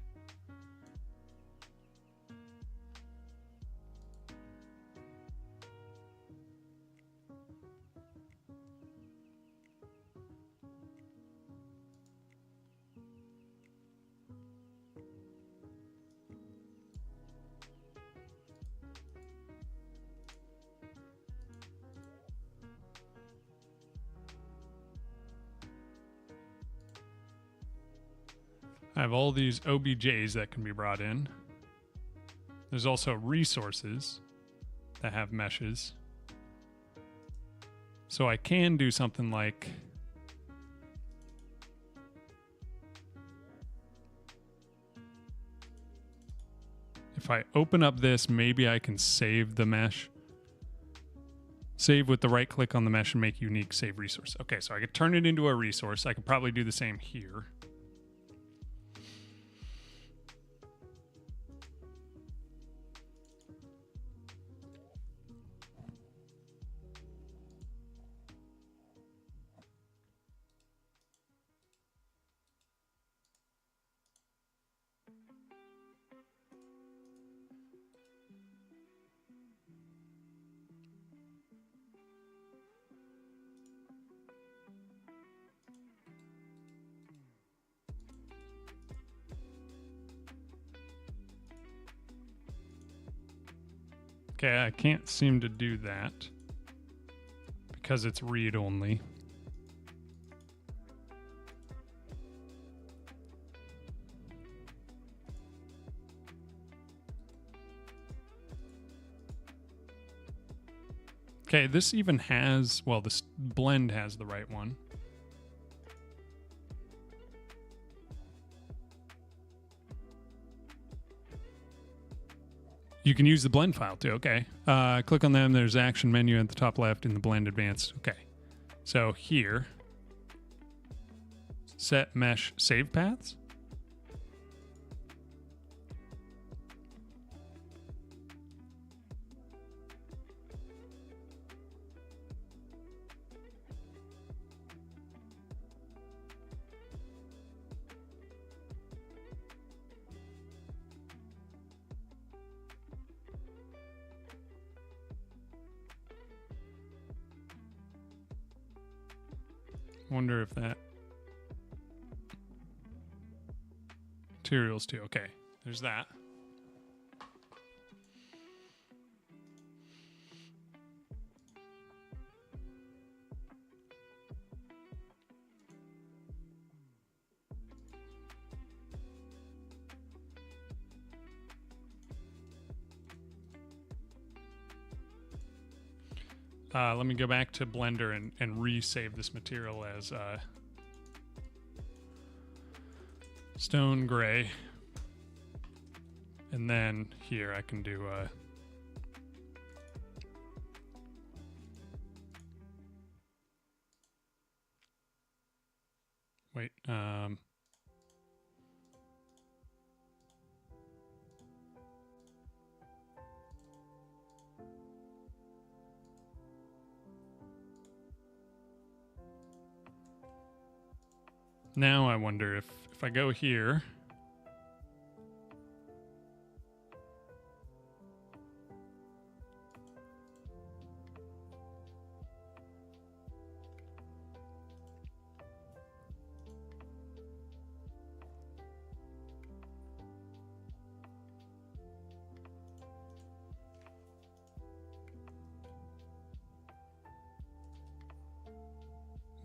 I have all these OBJs that can be brought in. There's also resources that have meshes. So I can do something like if I open up this, maybe I can save the mesh. Save with the right click on the mesh and make unique save resource. Okay, so I could turn it into a resource. I could probably do the same here. Okay, I can't seem to do that because it's read only. Okay, this even has, well, this blend has the right one. You can use the blend file too. Okay. Click on them. There's action menu at the top left in the blend advanced. Okay. So here, set mesh save paths. Wonder if that materials too. Okay, there's that. Let me go back to Blender and resave this material as stone gray. And then here I can do wait, now I wonder if I go here,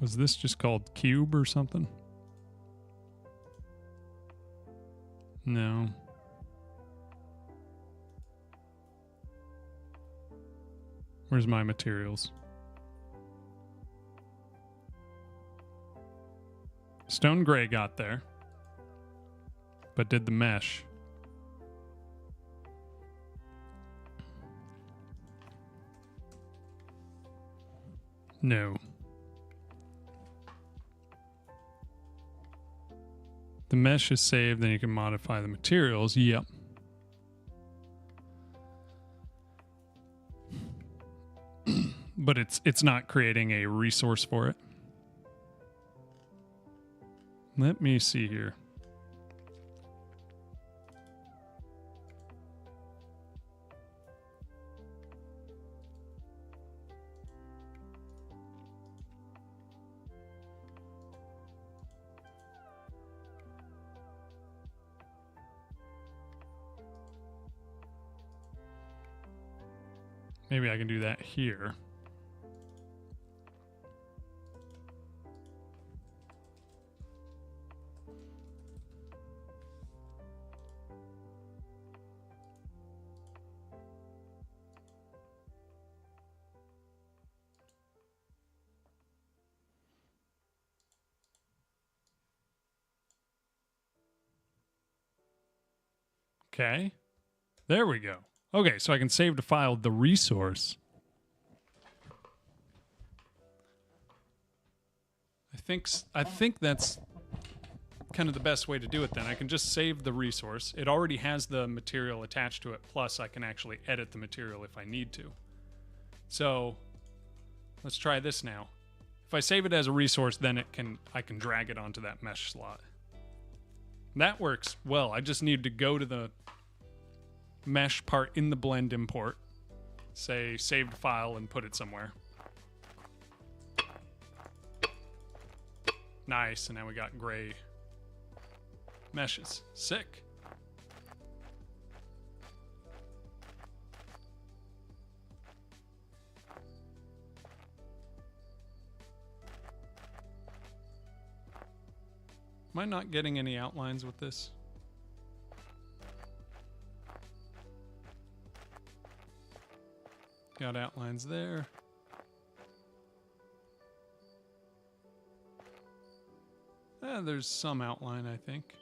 was this just called cube or something? No. Where's my materials? Stone gray got there, but did the mesh. No. The mesh is saved, then you can modify the materials. Yep. But it's not creating a resource for it. Let me see here. Maybe I can do that here. Okay. There we go. Okay, so I can save to file the resource. I think that's kind of the best way to do it then. I can just save the resource. It already has the material attached to it, plus I can actually edit the material if I need to. So let's try this now. If I save it as a resource, then I can drag it onto that mesh slot. That works well. I just need to go to the mesh part in the blend import, say saved file, and put it somewhere. Nice, and now we got gray meshes. Sick. Am I not getting any outlines with this? Got outlines there. There's some outline, I think.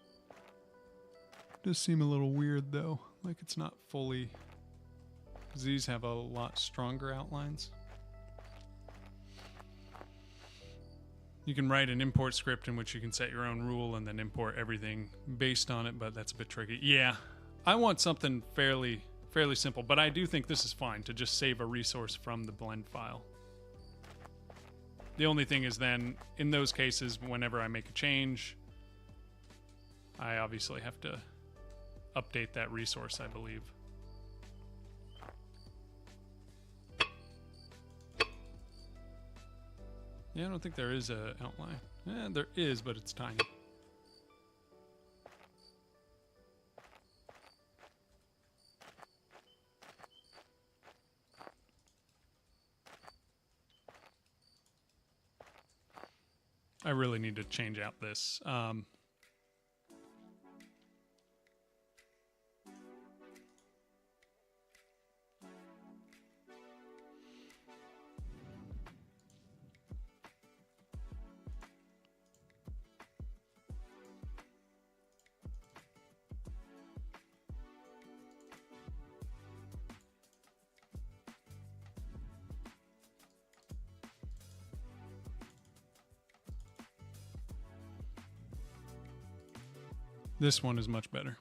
Does seem a little weird though, like it's not fully, because these have a lot stronger outlines. You can write an import script in which you can set your own rule and then import everything based on it, but that's a bit tricky. Yeah, I want something fairly simple, but I do think this is fine to just save a resource from the blend file. The only thing is then, in those cases, whenever I make a change, I obviously have to update that resource, I believe. Yeah, I don't think there is an outline. Yeah, there is, but it's tiny. I really need to change out this. This one is much better.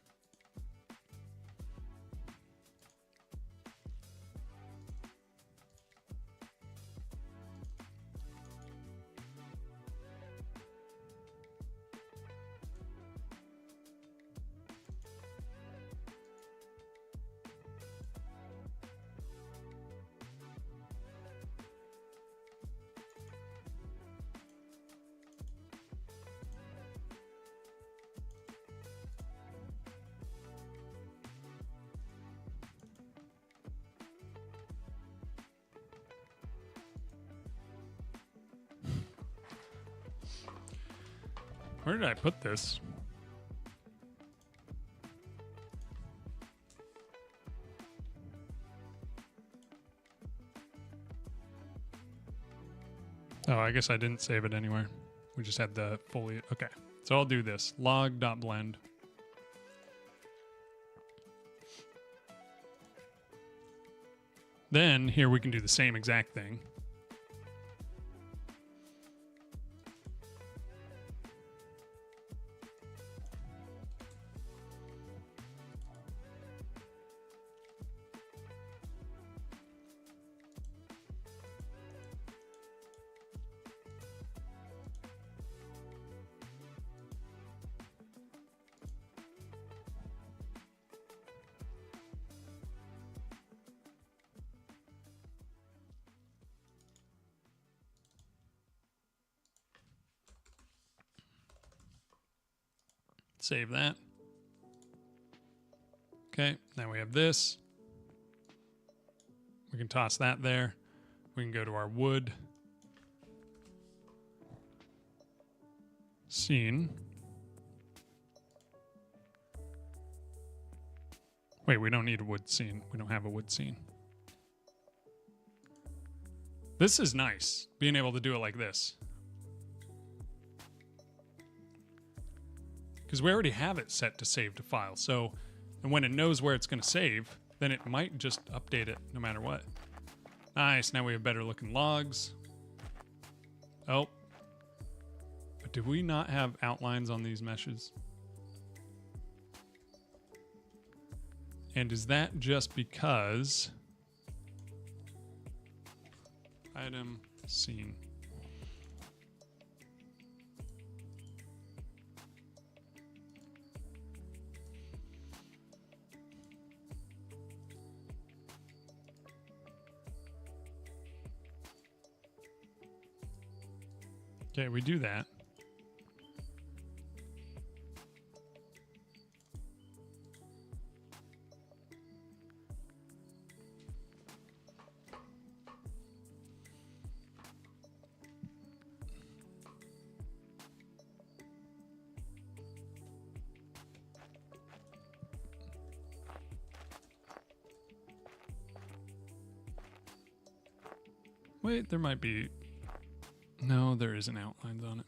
Where did I put this? Oh, I guess I didn't save it anywhere. We just had the fully... Okay, so I'll do this. Log.blend. Then here we can do the same exact thing. Save that. Okay, now we have this. We can toss that there. We can go to our wood scene. Wait, we don't need a wood scene. We don't have a wood scene. This is nice, being able to do it like this. Because we already have it set to save to file. So And when it knows where it's going to save, then it might just update it no matter what. Nice, now we have better looking logs. Oh. But do we not have outlines on these meshes? And is that just because... Item scene. Okay, we do that. Wait, there might be... No, there isn't outlines on it.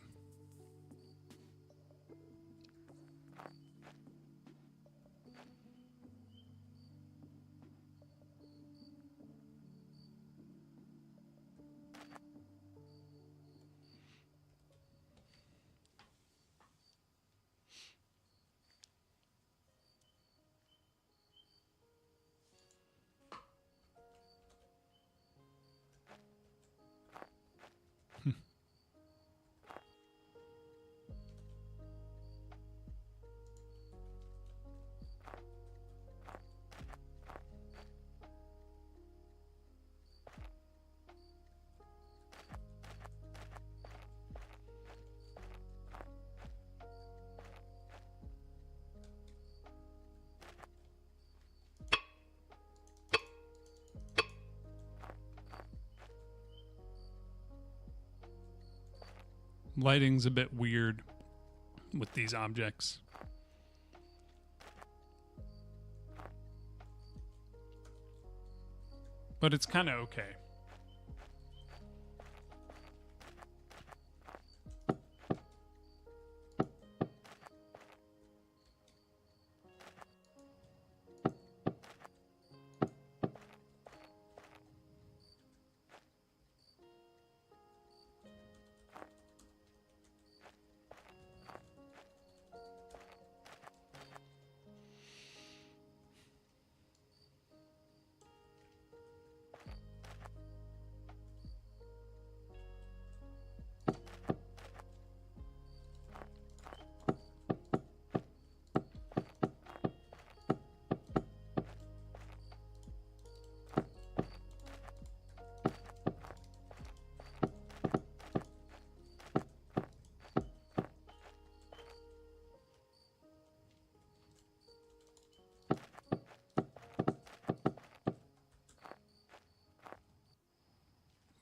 Lighting's a bit weird with these objects. But it's kind of okay.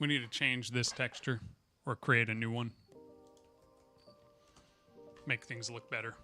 We need to change this texture or create a new one. Make things look better.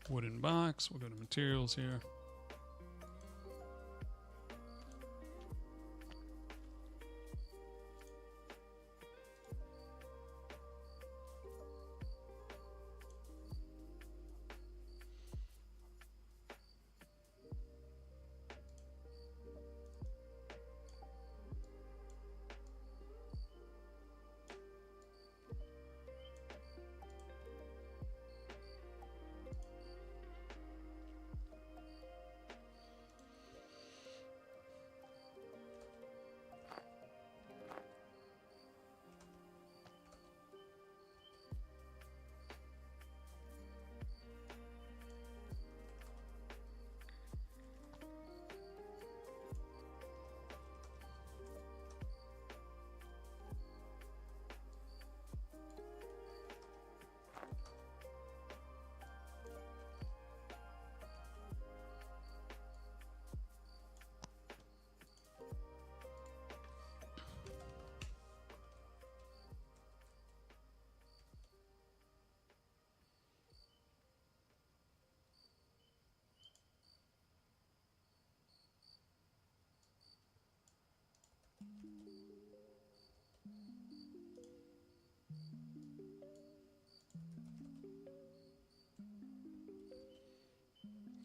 Wooden box. We'll go to materials here.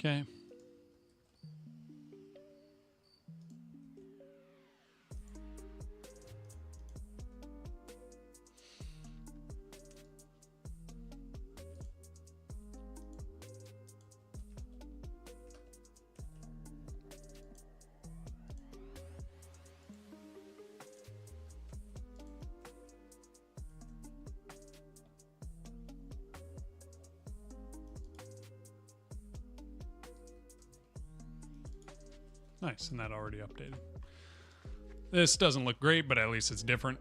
Okay. Nice, and that already updated. This doesn't look great, but at least it's different.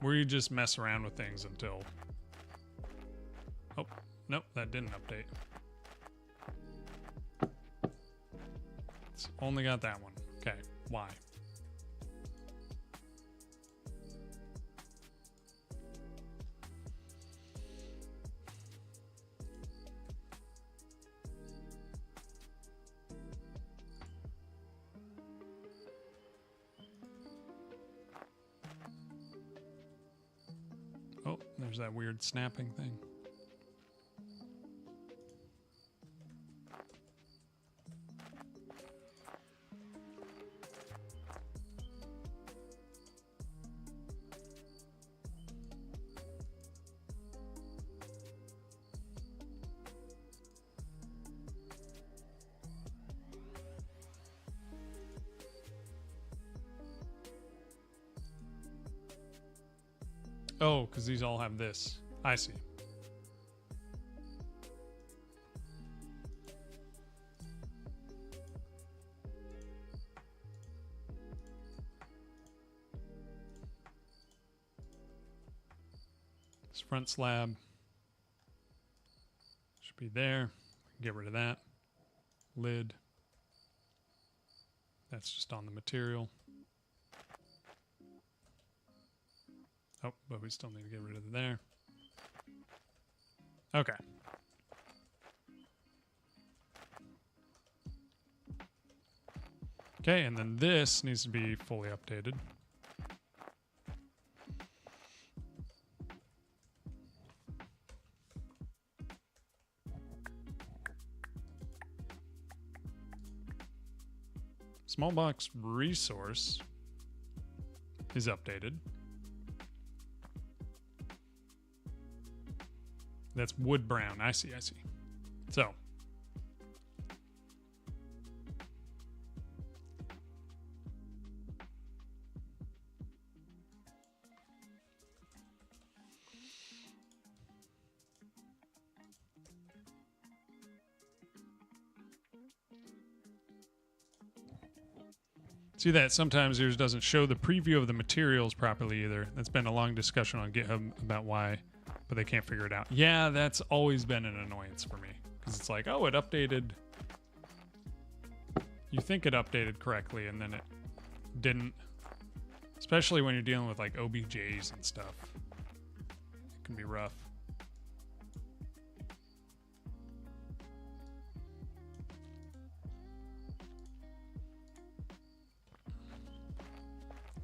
Where you just mess around with things until... Oh, nope, that didn't update. It's only got that one. Okay, why? Oh, there's that weird snapping thing. Oh, because these all have this. I see. This front slab should be there. Get rid of that. Lid. That's just on the material. Oh, but we still need to get rid of there. Okay. Okay, and then this needs to be fully updated. Small box resource is updated. That's wood brown. I see. So. See that sometimes yours doesn't show the preview of the materials properly either. That's been a long discussion on GitHub about why, but they can't figure it out. Yeah, that's always been an annoyance for me. Because it's like, oh, it updated. You think it updated correctly, and then it didn't. Especially when you're dealing with like OBJs and stuff. It can be rough.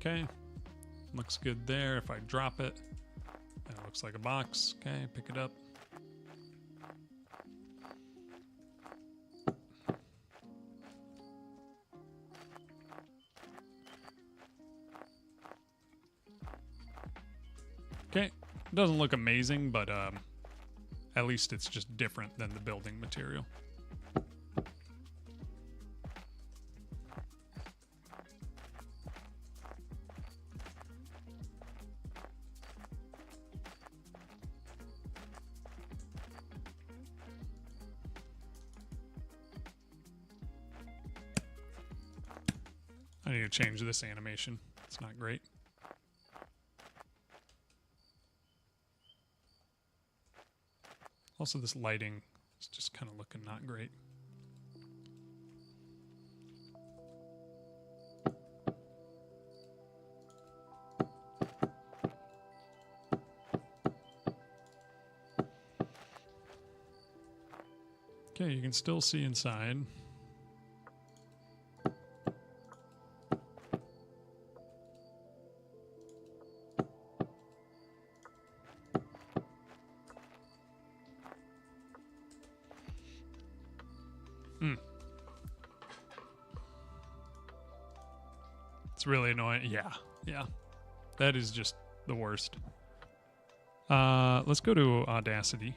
Okay, looks good there. If I drop it, it looks like a box. Okay, pick it up. Okay, it doesn't look amazing, but at least it's just different than the building material. I need to change this animation. It's not great. Also, this lighting is just kind of looking not great. Okay, you can still see inside. It's really annoying. Yeah, yeah. That is just the worst. Let's go to Audacity.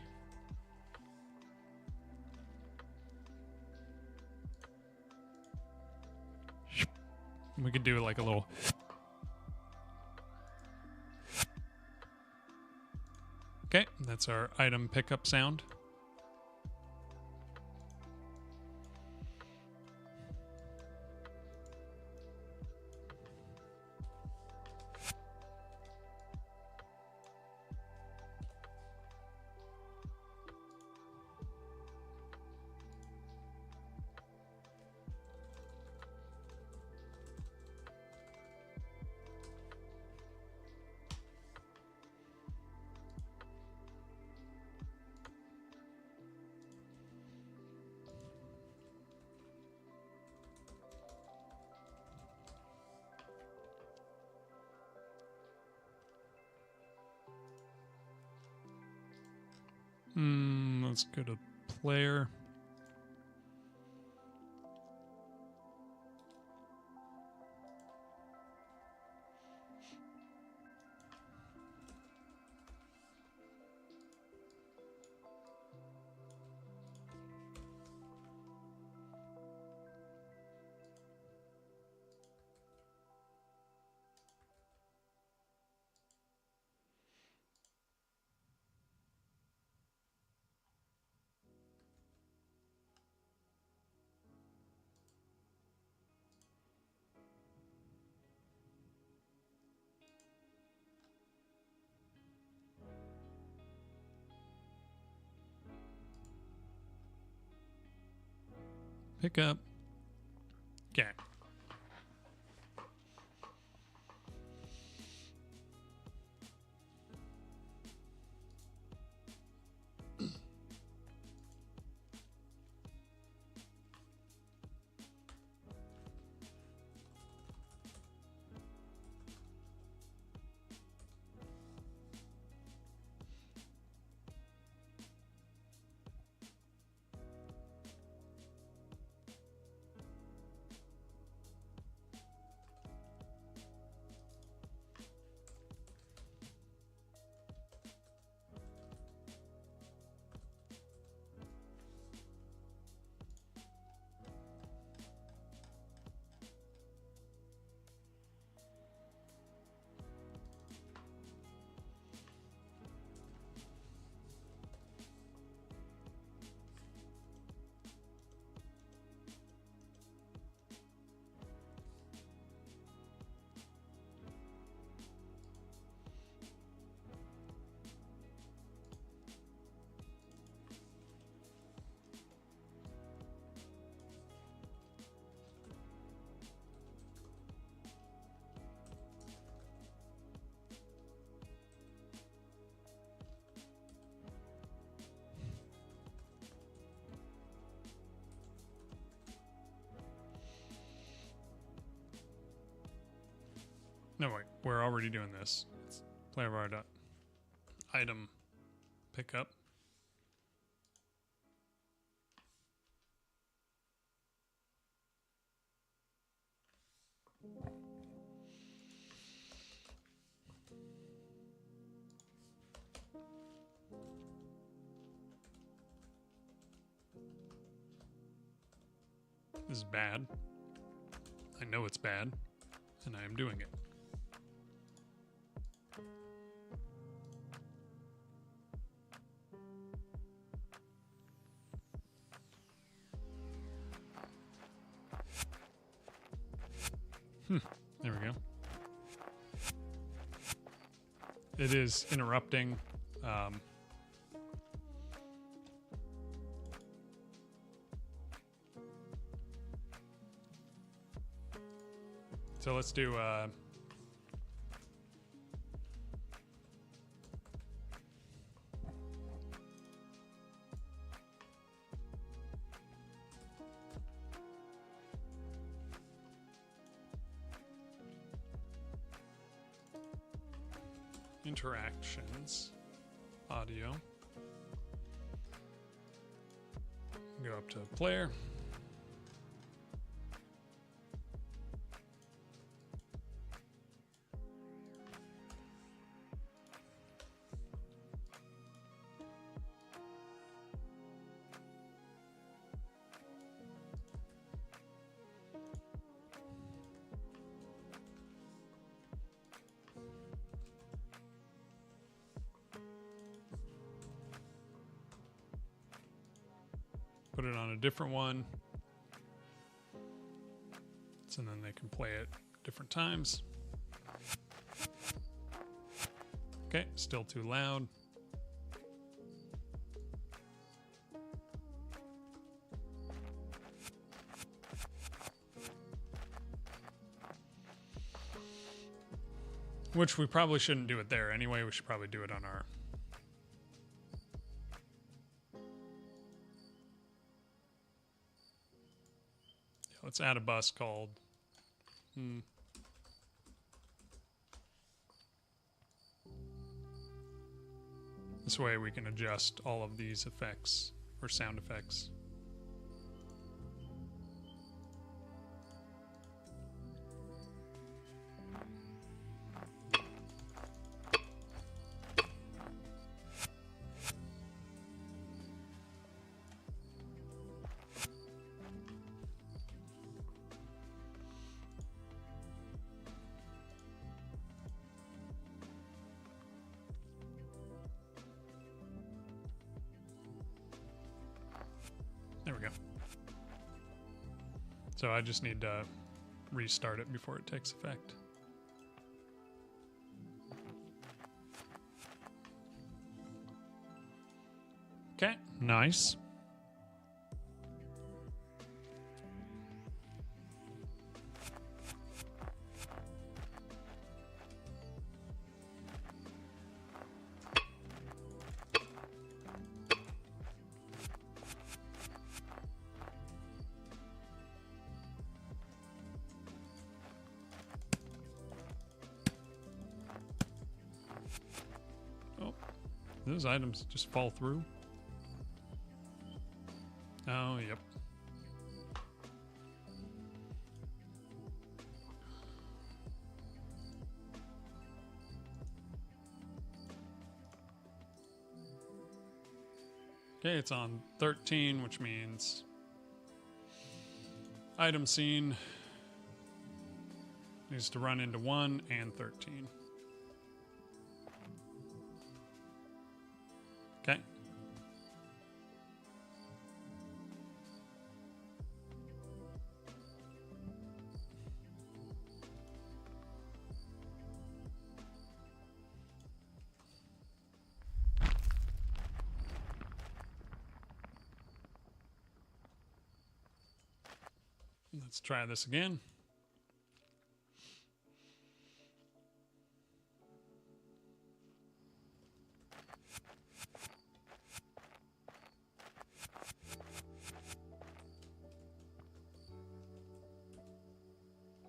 We could do like a little... Okay, that's our item pickup sound. Let's go to player. Pick up. Okay. No, wait. We're already doing this. It's player bar dot item pickup. This is bad. I know it's bad, and I am doing it. There we go. It is interrupting. So let's do interactions, audio. Go up to player. put it on a different one. So then they can play it different times. Okay, still too loud. Which we probably shouldn't do it there anyway. We should probably do it on our... Yeah, let's add a bus called... This way we can adjust all of these effects, or sound effects. There we go. So I just need to restart it before it takes effect. Okay, nice. Those items just fall through. Oh, yep. Okay, it's on 13, which means item scene needs to run into 1 and 13. Okay. Let's try this again.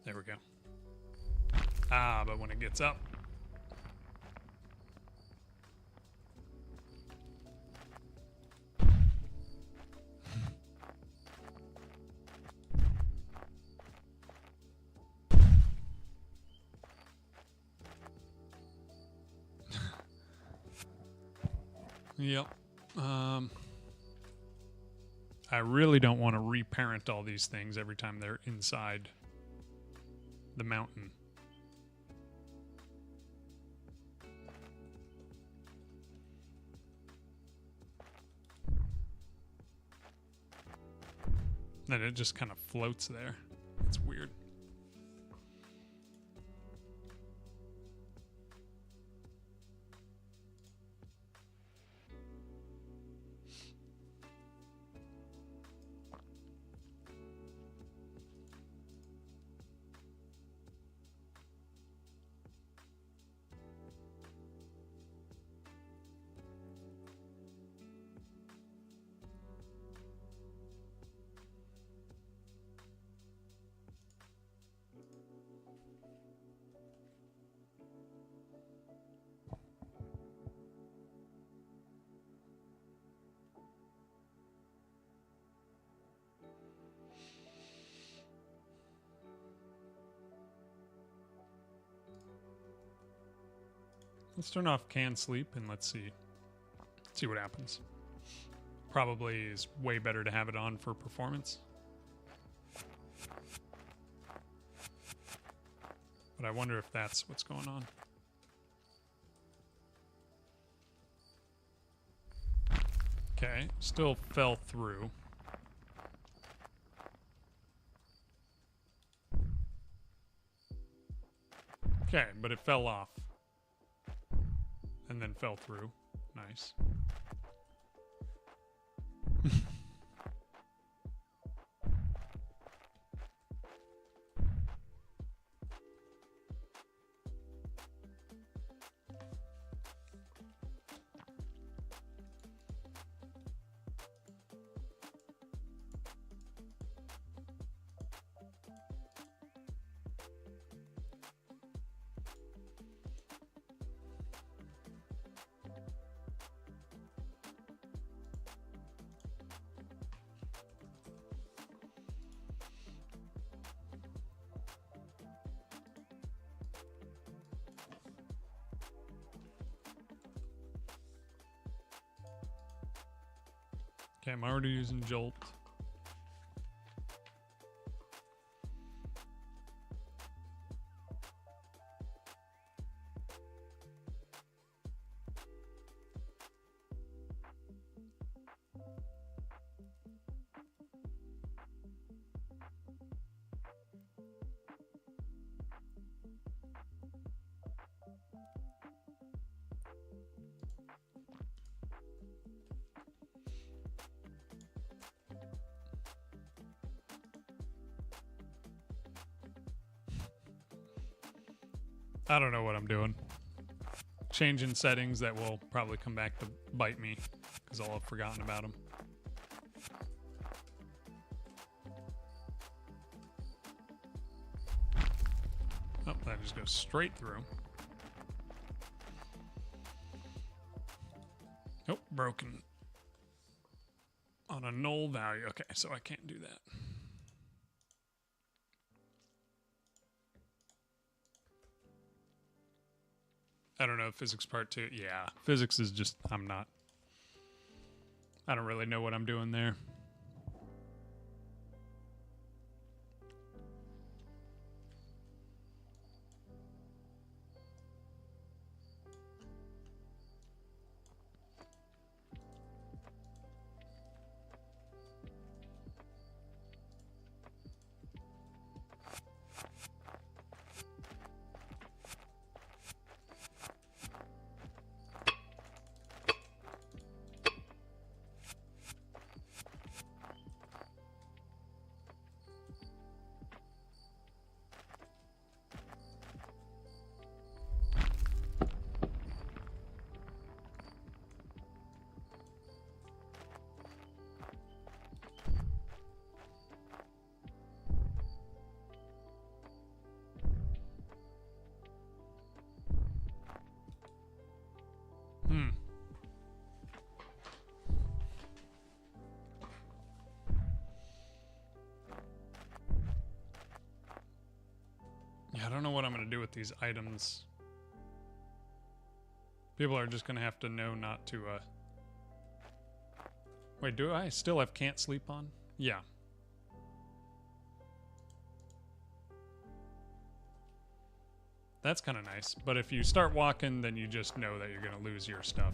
There we go. Ah, but when it gets up. Yep. I really don't want to reparent all these things every time they're inside the mountain. Then it just kind of floats there. It's weird. Let's turn off can sleep and let's see what happens. Probably is way better to have it on for performance. But I wonder if that's what's going on. Okay, still fell through. Okay, but it fell off. And then fell through. Nice. Okay, I'm already using Jolt. I don't know what I'm doing. Changing settings that will probably come back to bite me because I'll have forgotten about them. Oh, that just goes straight through. Oh, broken. On a null value. Okay, so I can't do that. I don't know, physics part 2. Yeah, physics is just, I don't really know what I'm doing there. Yeah, I don't know what I'm going to do with these items. People are just going to have to know not to, Wait, do I still have can't sleep on? Yeah. That's kind of nice. But if you start walking, then you just know that you're going to lose your stuff.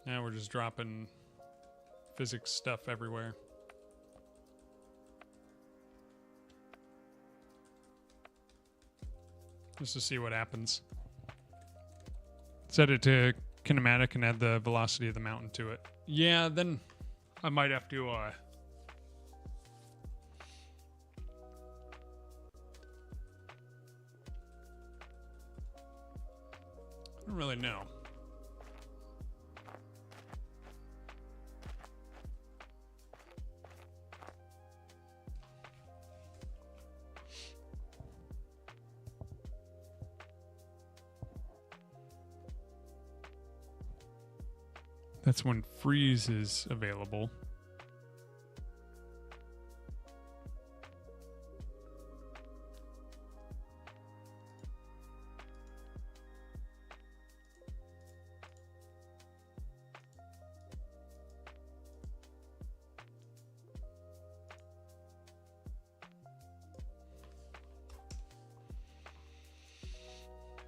Now we're just dropping physics stuff everywhere. Just to see what happens. Set it to kinematic and add the velocity of the mountain to it. Yeah, then I might have to I don't really know. That's when freeze is available.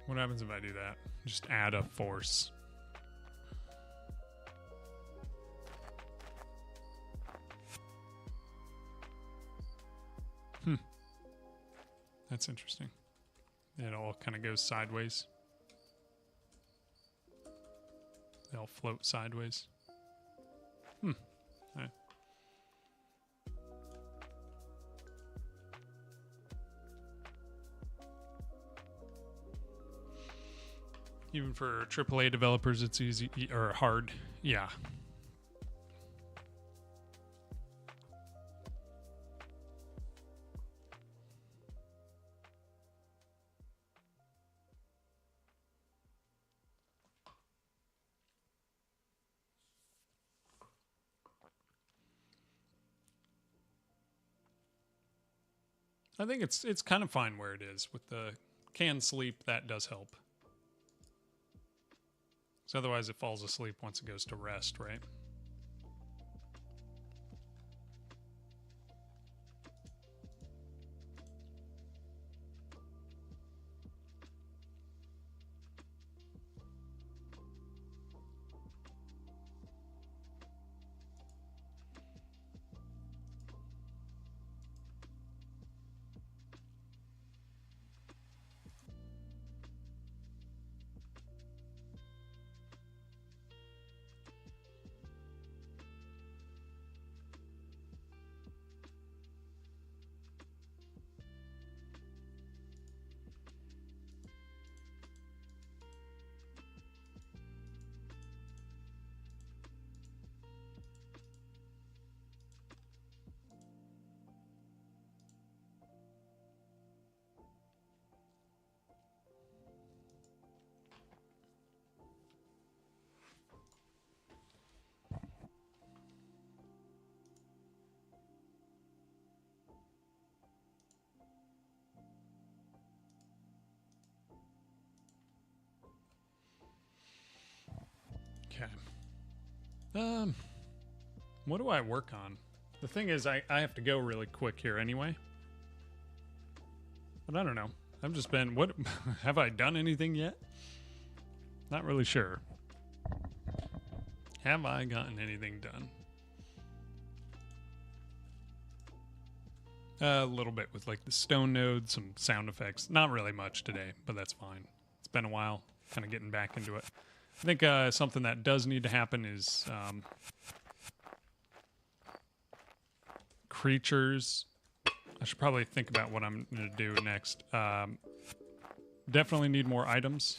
What happens if I do that? Just add a force. That's interesting. It all kind of goes sideways. They all float sideways. All right. Even for AAA developers, it's easy or hard. Yeah. I think it's kind of fine where it is. With the canned sleep, that does help. So otherwise it falls asleep once it goes to rest, right? Okay. What do I work on? The thing is, I have to go really quick here anyway. But I don't know. I've just been, what, have I done anything yet? Not really sure. Have I gotten anything done? A little bit with like the stone node, some sound effects. Not really much today, but that's fine. It's been a while, kind of getting back into it. I think something that does need to happen is creatures. I should probably think about what I'm going to do next. Definitely need more items.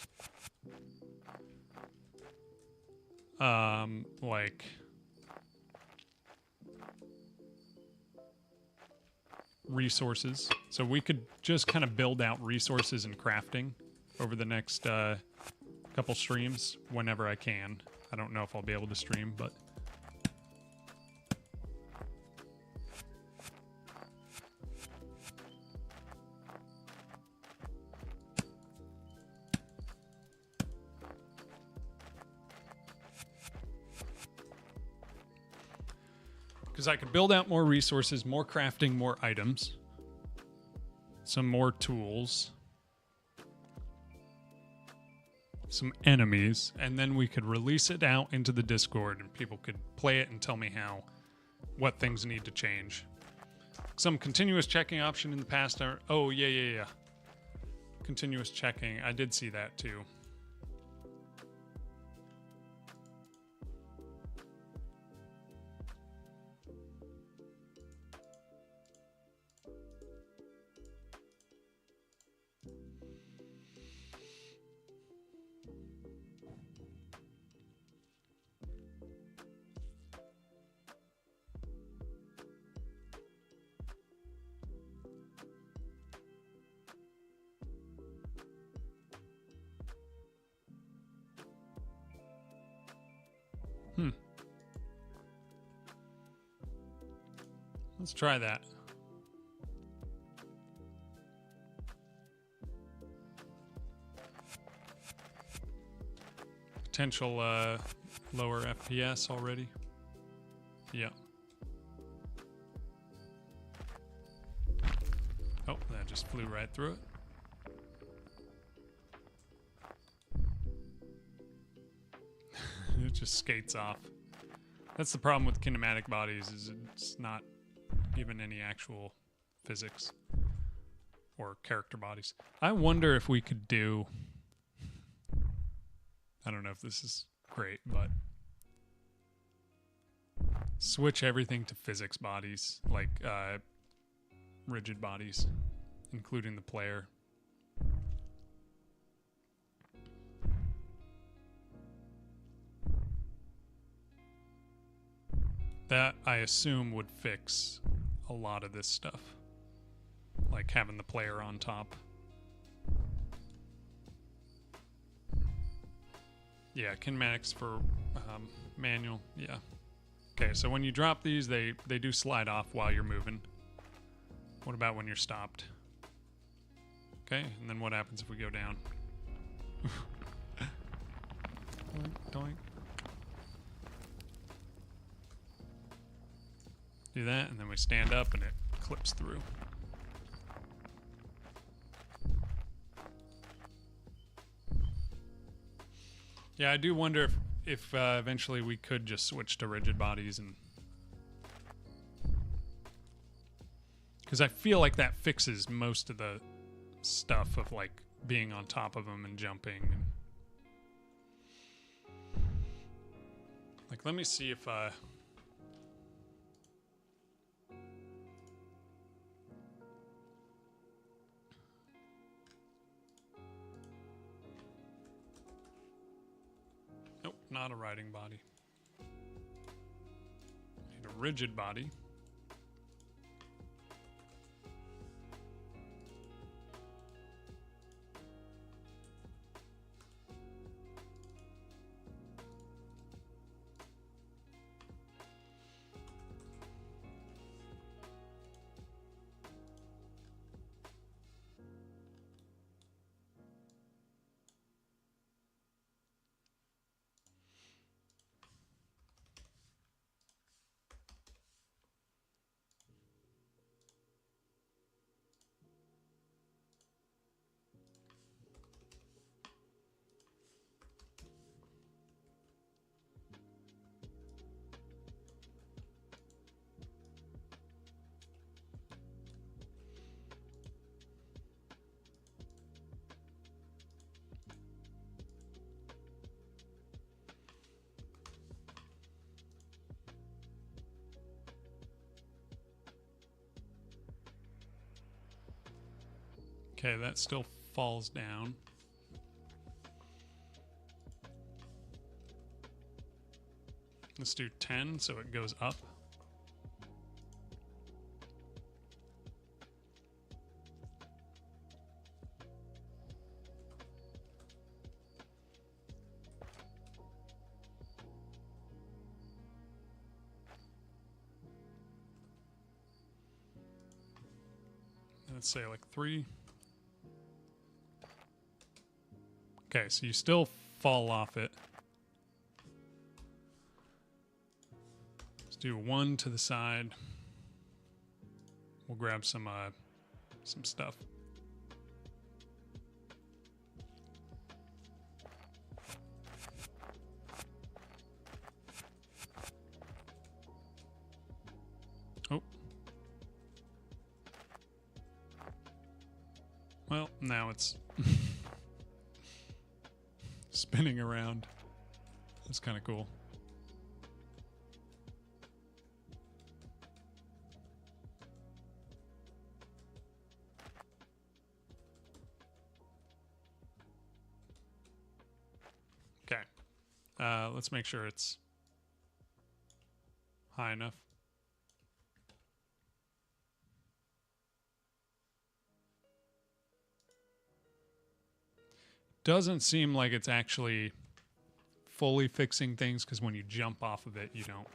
Like resources. So we could just kind of build out resources and crafting over the next couple streams whenever I can. I don't know if I'll be able to stream, but because I could build out more resources, more crafting, more items, some more tools, some enemies, and then we could release it out into the Discord and people could play it and tell me what things need to change. Some continuous checking option in the past. Oh, yeah. Continuous checking. I did see that too. Let's try that. Potential lower FPS already. Yeah. Oh, that just flew right through it. It just skates off. That's the problem with kinematic bodies, is it's not given any actual physics or character bodies. I wonder if we could do, I don't know if this is great, but switch everything to physics bodies, like rigid bodies, including the player. That, I assume, would fix a lot of this stuff. Like having the player on top. Yeah, kinematics for manual, yeah. Okay, so when you drop these, they do slide off while you're moving. What about when you're stopped? Okay, and then what happens if we go down? Doink, doink. Do that, and then we stand up and it clips through. Yeah, I do wonder if eventually we could just switch to rigid bodies, and because I feel like that fixes most of the stuff of like being on top of them and jumping. And like, let me see if nope, not a riding body. Need a rigid body. Okay, that still falls down. Let's do 10 so it goes up. Let's say like 3. Okay, so you still fall off it. Let's do 1 to the side. We'll grab some stuff. Oh. Well, now it's spinning around. That's kind of cool. Okay. Let's make sure it's high enough. Doesn't seem like it's actually fully fixing things, because when you jump off of it, you don't.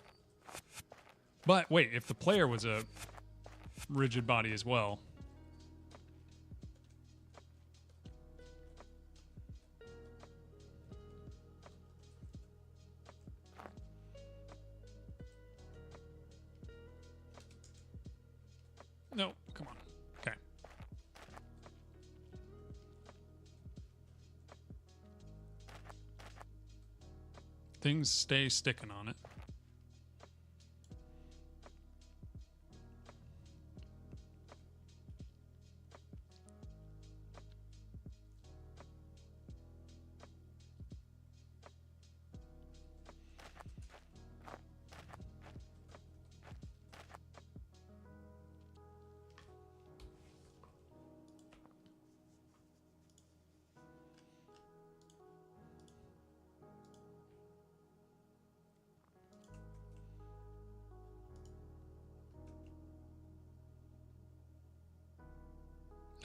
But wait, if the player was a rigid body as well. No, come on. Okay. Things stay sticking on it.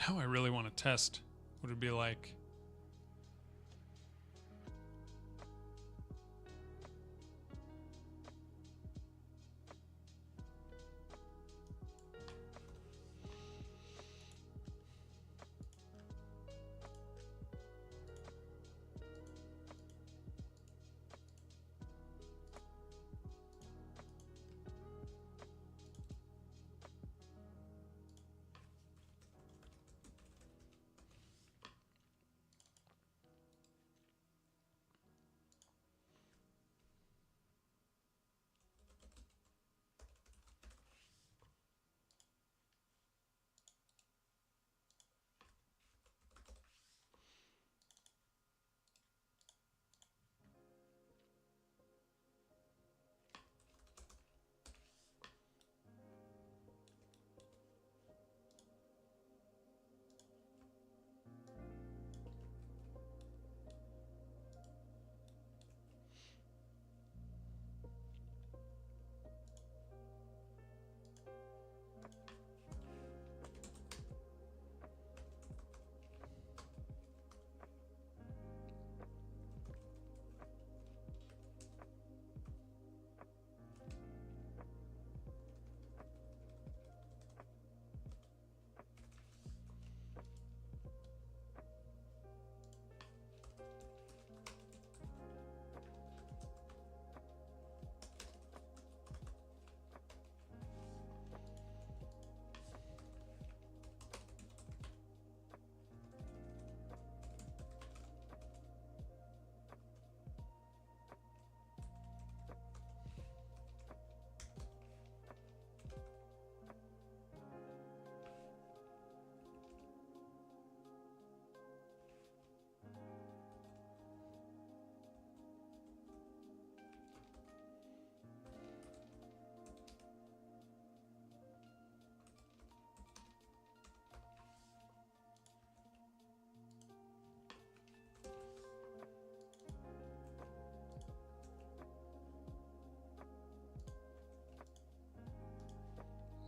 Now I really want to test what it'd be like.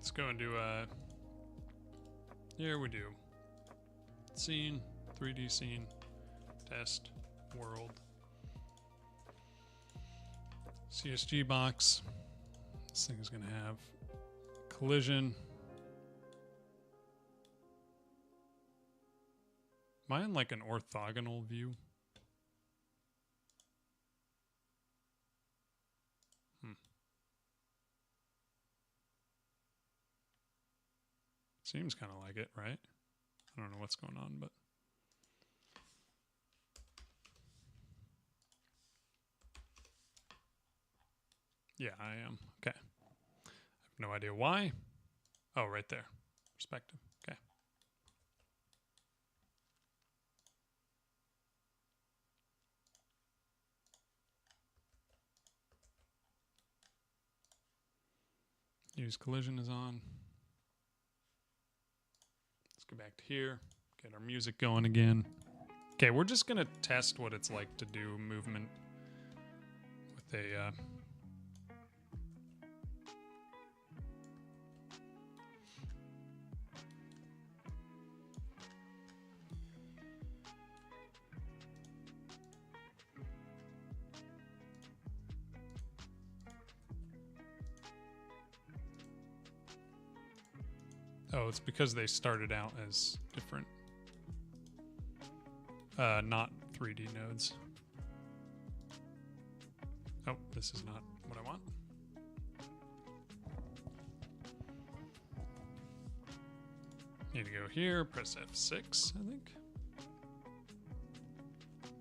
Let's go and do here we do scene, 3D scene, test, world, CSG box. This thing is going to have collision. Am I in like an orthogonal view? Seems kind of like it, right? I don't know what's going on, but yeah, I am. Okay. I have no idea why. Oh, right there. Perspective. Okay. Use collision is on. Let's go back to here. Get our music going again. Okay, we're just going to test what it's like to do movement with a Oh, it's because they started out as different, not 3D nodes. Oh, this is not what I want. Need to go here, press F6, I think.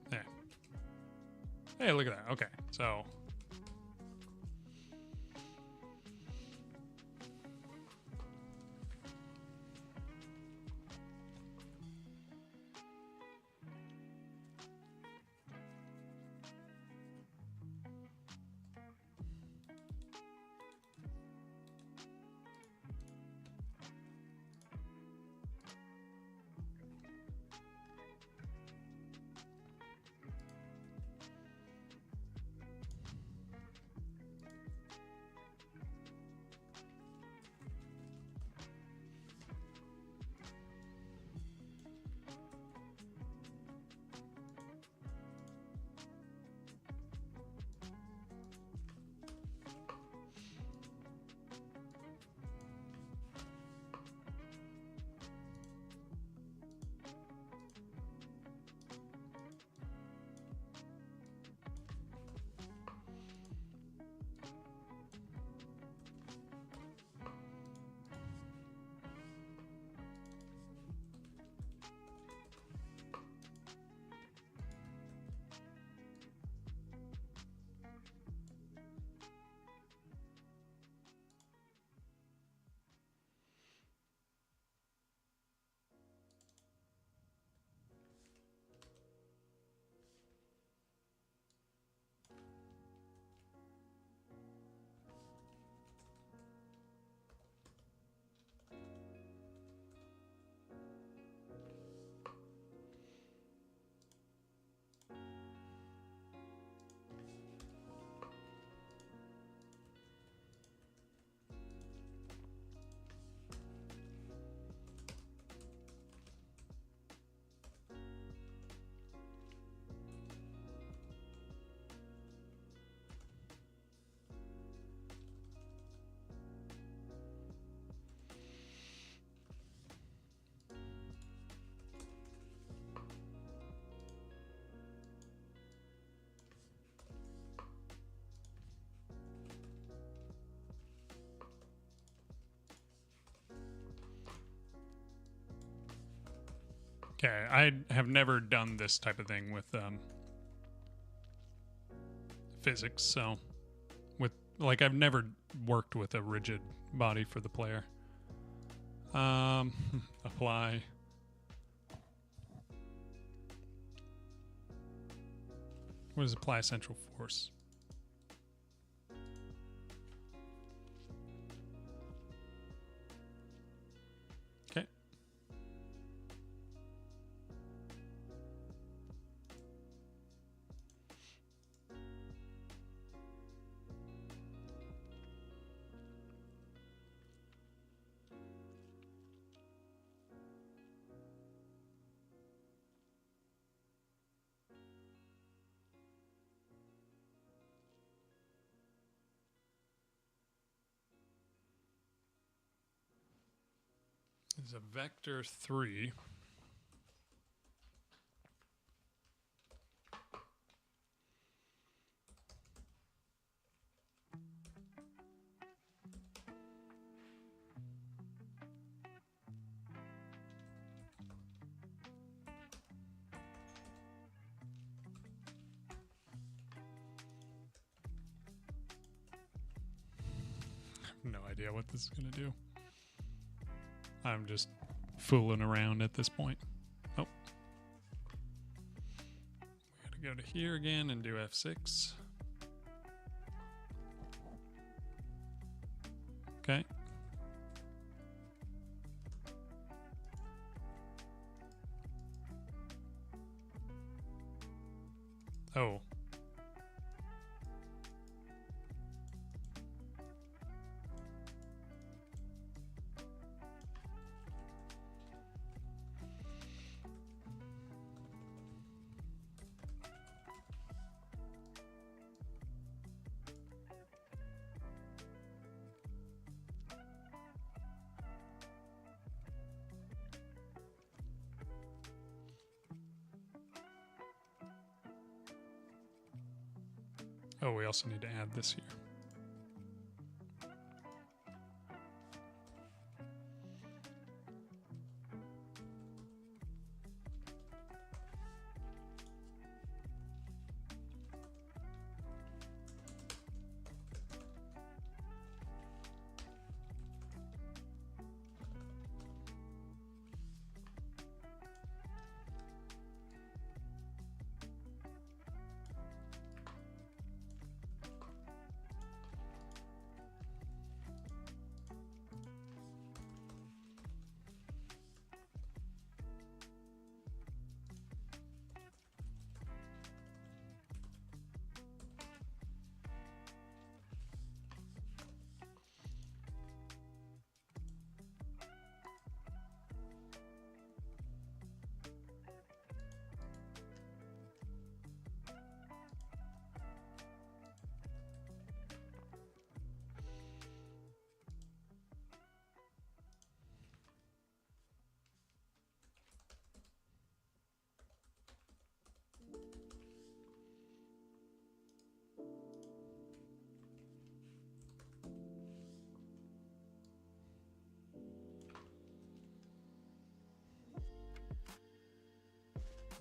There. Hey, look at that. Okay, so okay, I have never done this type of thing with physics, so I've never worked with a rigid body for the player. Apply. What is apply central force? Okay. Is a vector 3. No idea what this is going to do. I'm just fooling around at this point. Oh. We gotta go to here again and do F6. Okay. Oh. Oh, we also need to add this here.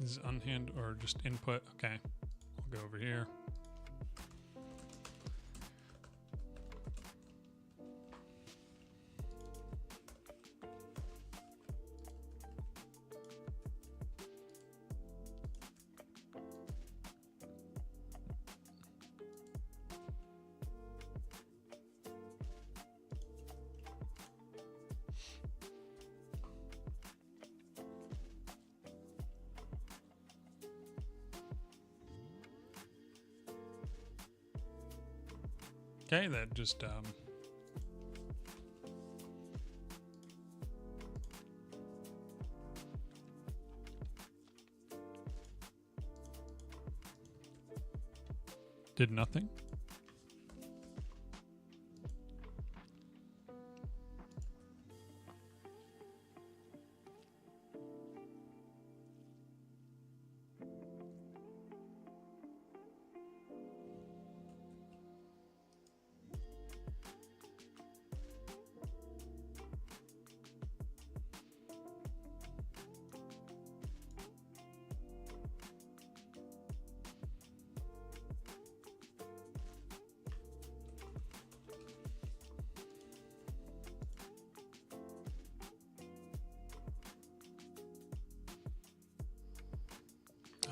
This is unhand or just input. Okay, I'll go over here. Okay, that just did nothing.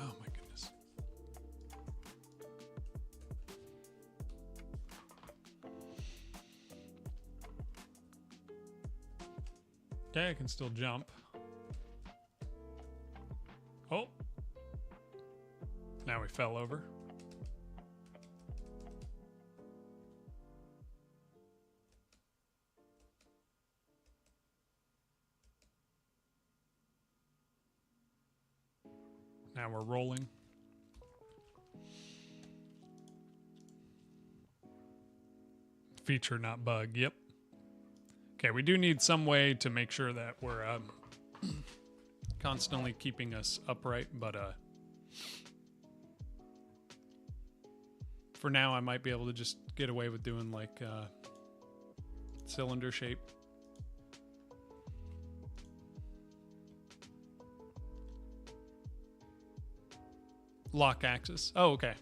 Oh my goodness. Okay, I can still jump. Oh. Now we fell over. Now we're rolling. Feature, not bug. Yep. Okay, we do need some way to make sure that we're constantly keeping us upright, but for now I might be able to just get away with doing like cylinder shape. Lock axis. Oh, okay.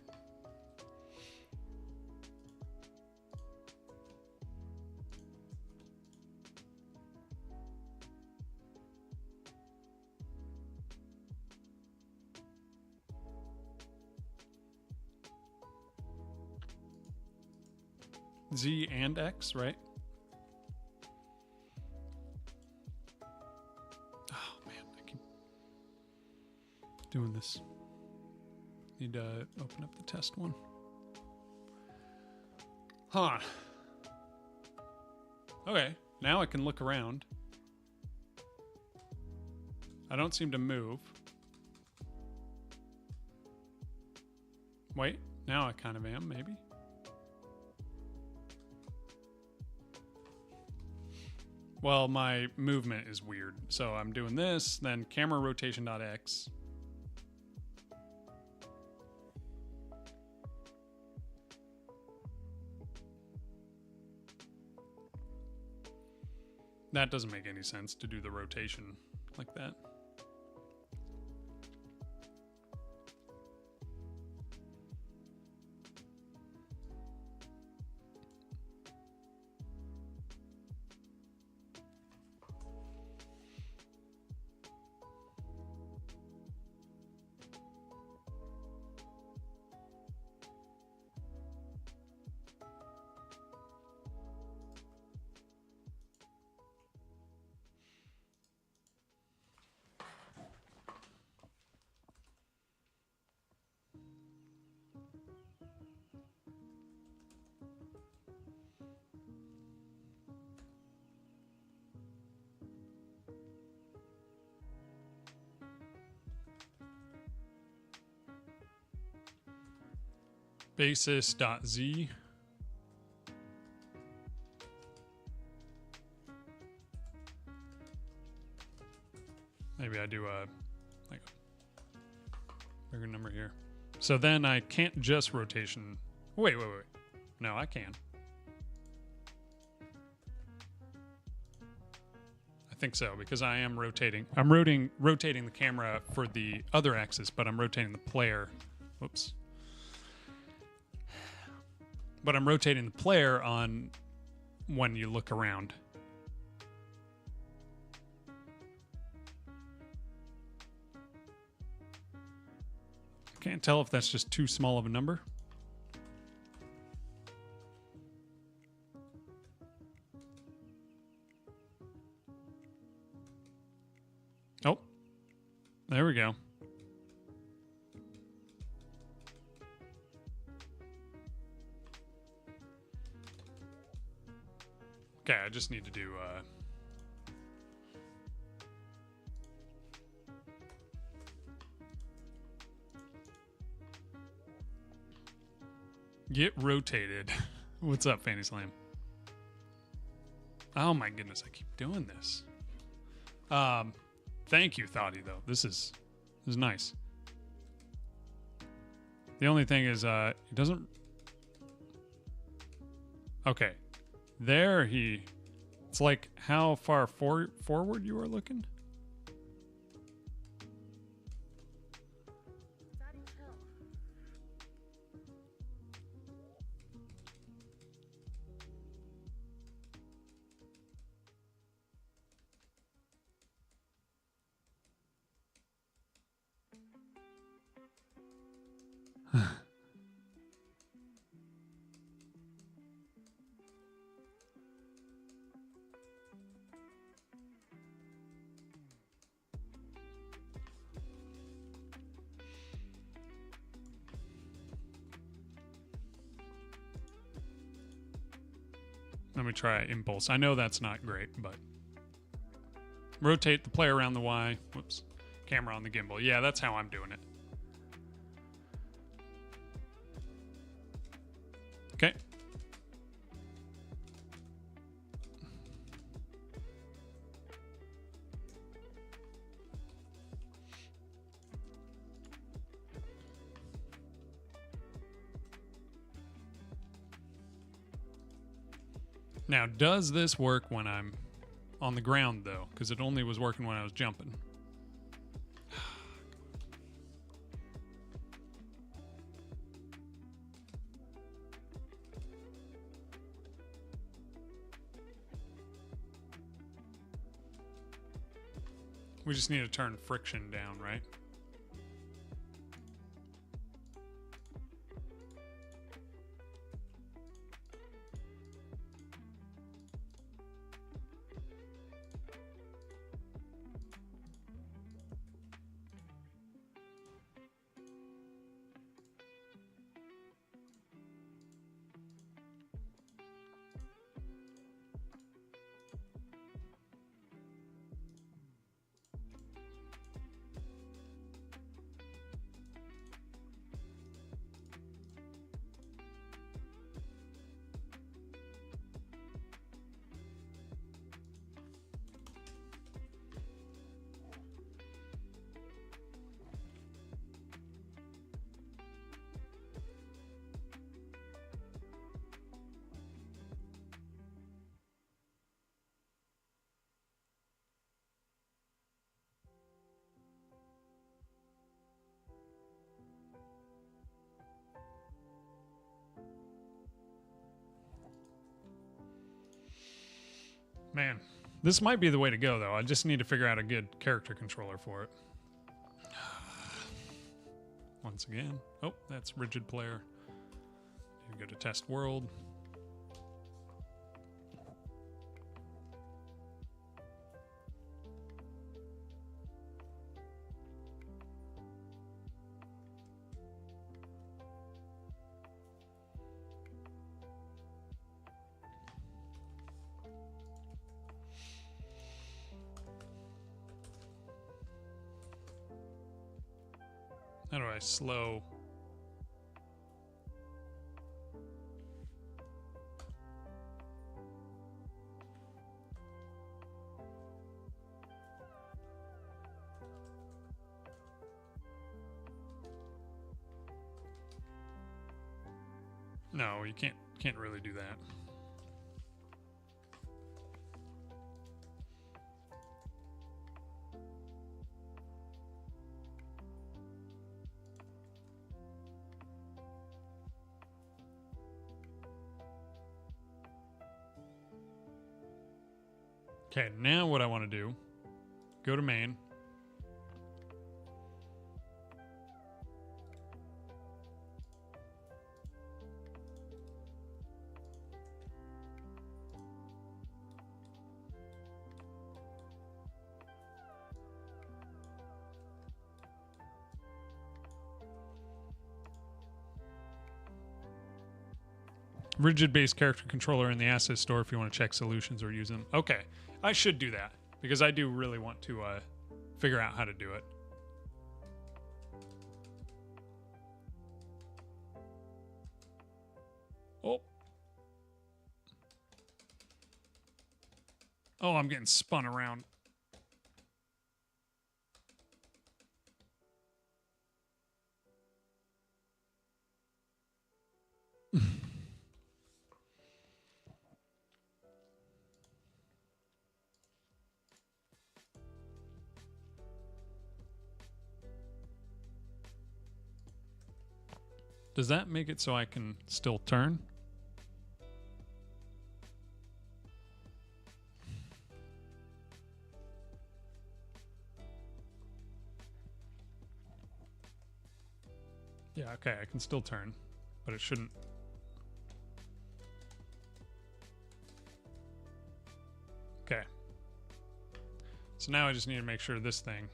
Z and X, right? Oh man, I keep doing this. Need to open up the test one. Huh. Okay, now I can look around. I don't seem to move. Wait, now I kind of am, maybe. Well, my movement is weird. So I'm doing this, then camera rotation.x. That doesn't make any sense to do the rotation like that. Basis.z. Maybe I do a like a bigger number here. So then I can't just rotation. Wait. No, I can. I think so, because I am rotating. I'm rotating the camera for the other axis, but I'm rotating the player. Whoops. But I'm rotating the player on when you look around. I can't tell if that's just too small of a number. Oh, there we go. Okay, I just need to do get rotated. What's up, Fanny Slam? Oh my goodness, I keep doing this. Thank you, Thoughty, though. This is nice. The only thing is it doesn't. Okay. There it's like how far forward you are looking. Let me try impulse. I know that's not great, but rotate the player around the Y. Whoops. Camera on the gimbal. Yeah, that's how I'm doing it. Okay. Now, does this work when I'm on the ground, though? Because it only was working when I was jumping. We just need to turn friction down, right? Man, this might be the way to go, though. I just need to figure out a good character controller for it. Once again. Oh, that's rigid player. You go to test world. How do I slow? No, you can't really do that. Okay, now what I want to do, go to main. Rigid-based character controller in the asset store if you want to check solutions or use them. Okay, I should do that because I do really want to figure out how to do it. Oh. Oh, I'm getting spun around. Does that make it so I can still turn? Yeah, okay, I can still turn, but it shouldn't. Okay. So now I just need to make sure this thing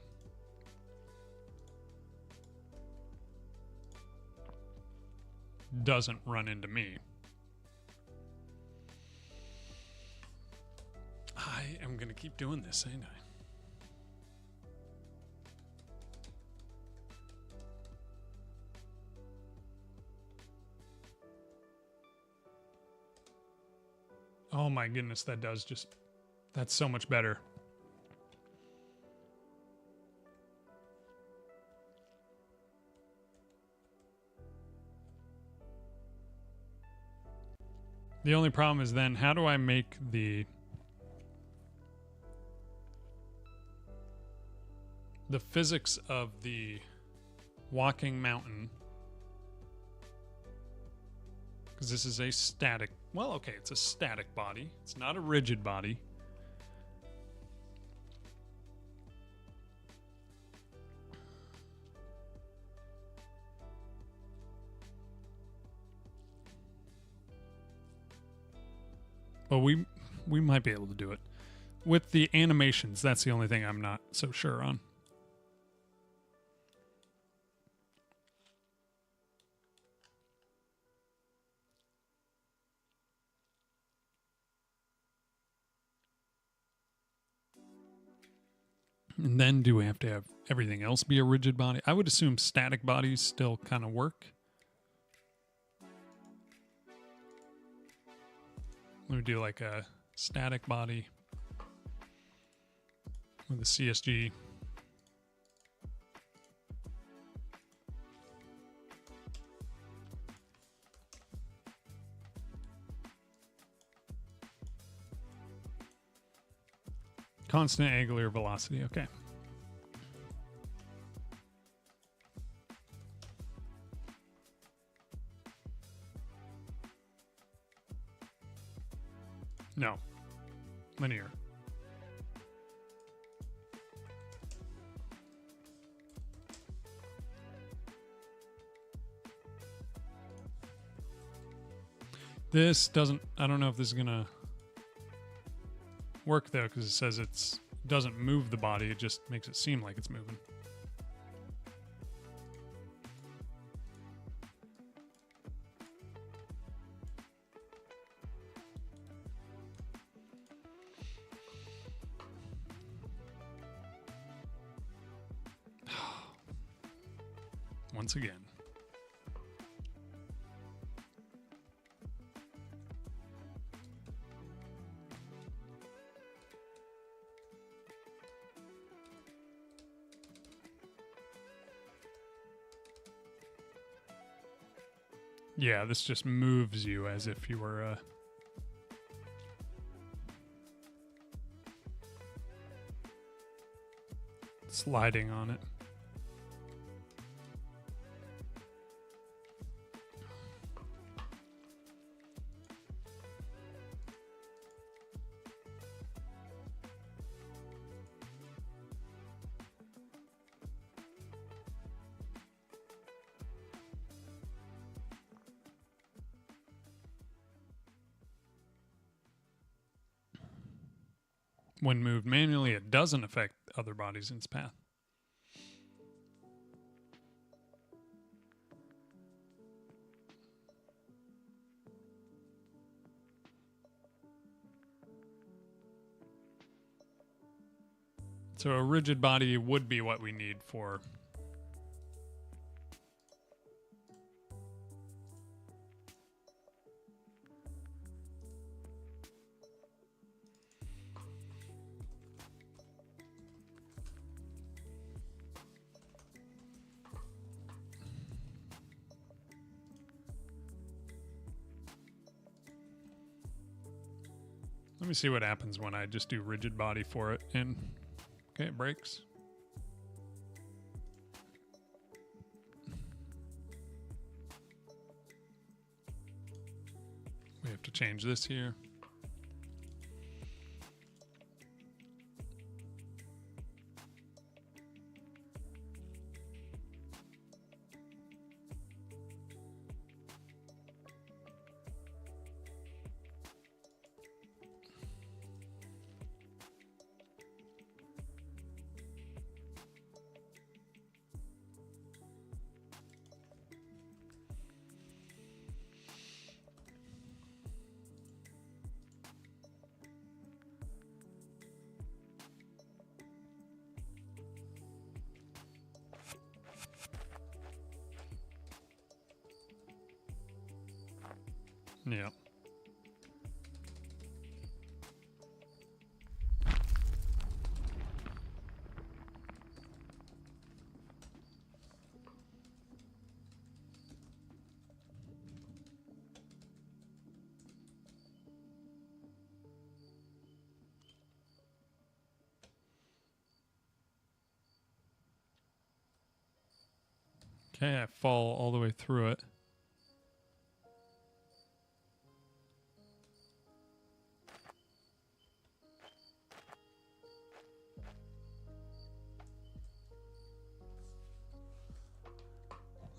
doesn't run into me. I am going to keep doing this, ain't I? Oh my goodness, that does just... That's so much better. The only problem is then, how do I make the physics of the walking mountain, because this is a static, well, okay, it's a static body. It's not a rigid body. But we might be able to do it. With the animations, that's the only thing I'm not so sure on. And then do we have to have everything else be a rigid body? I would assume static bodies still kind of work. Let me do like a static body with a CSG. Constant angular velocity, okay. No. Linear. This doesn't, I don't know if this is gonna work though, because it says it doesn't move the body, it just makes it seem like it's moving. Once again. Yeah, this just moves you as if you were sliding on it. When moved manually, it doesn't affect other bodies in its path. So a rigid body would be what we need for Let me see what happens when I just do rigid body for it. And okay, it breaks. We have to change this here. Yeah. Okay, I fall all the way through it.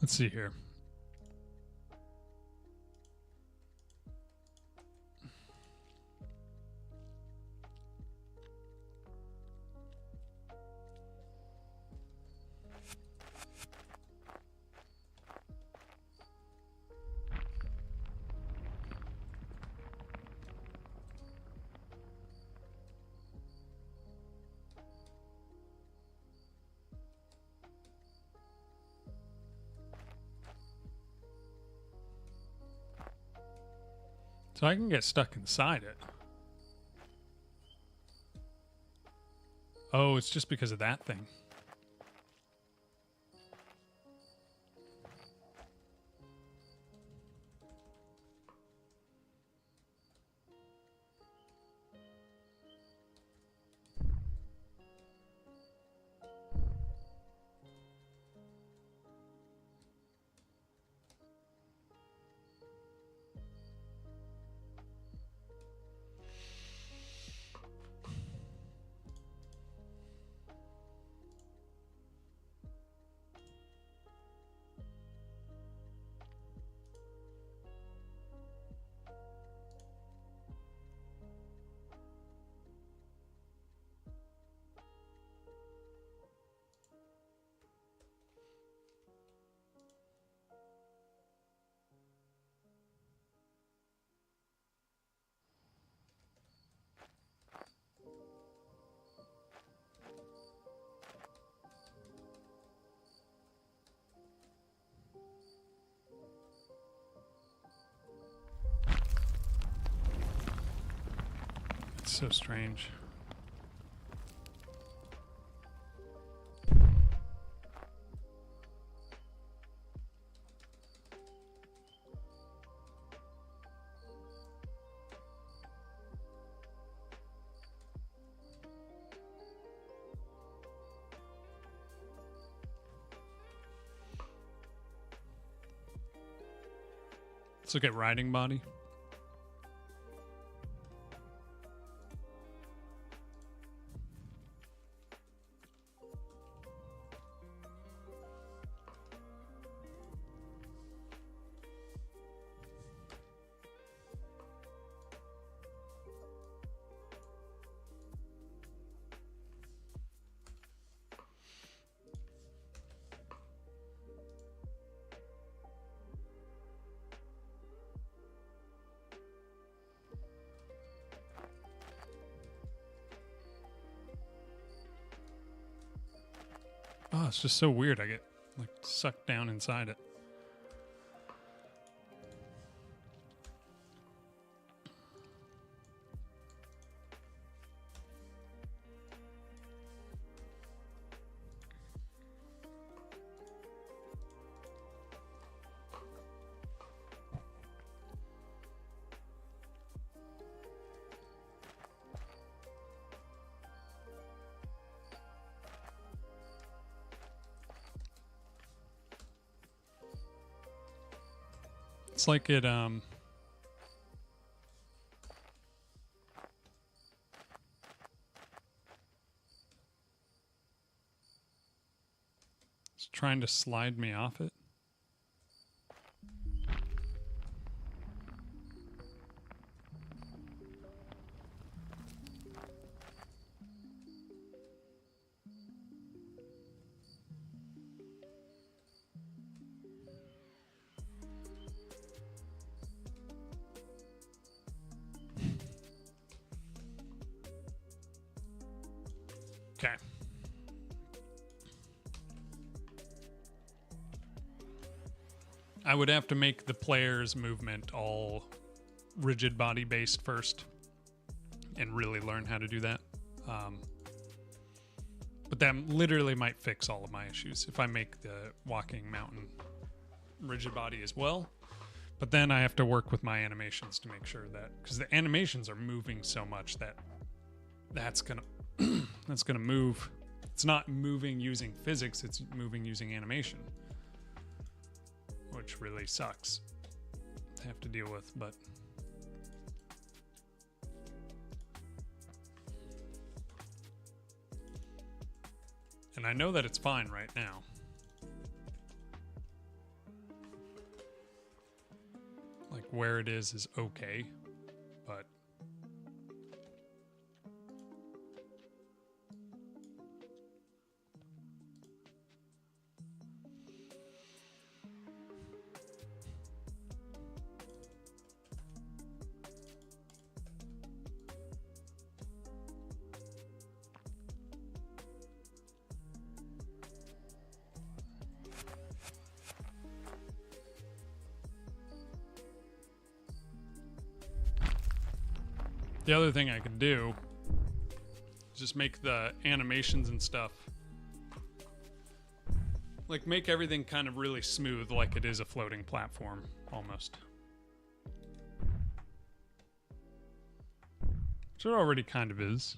Let's see here. So I can get stuck inside it. Oh, it's just because of that thing. It's so strange. Let's look at riding body. Oh, it's just so weird. I get like sucked down inside it. It's like it it's trying to slide me off it. Okay. I would have to make the player's movement all rigid body based first and really learn how to do that. But that literally might fix all of my issues if I make the walking mountain rigid body as well. But then I have to work with my animations to make sure that, because the animations are moving so much that that's gonna that's gonna move. It's not moving using physics, it's moving using animation, which really sucks to have to deal with, but and I know that it's fine right now. Like where it is okay, but the other thing I could do is just make the animations and stuff, like make everything kind of really smooth, like it is a floating platform almost. Which it already kind of is.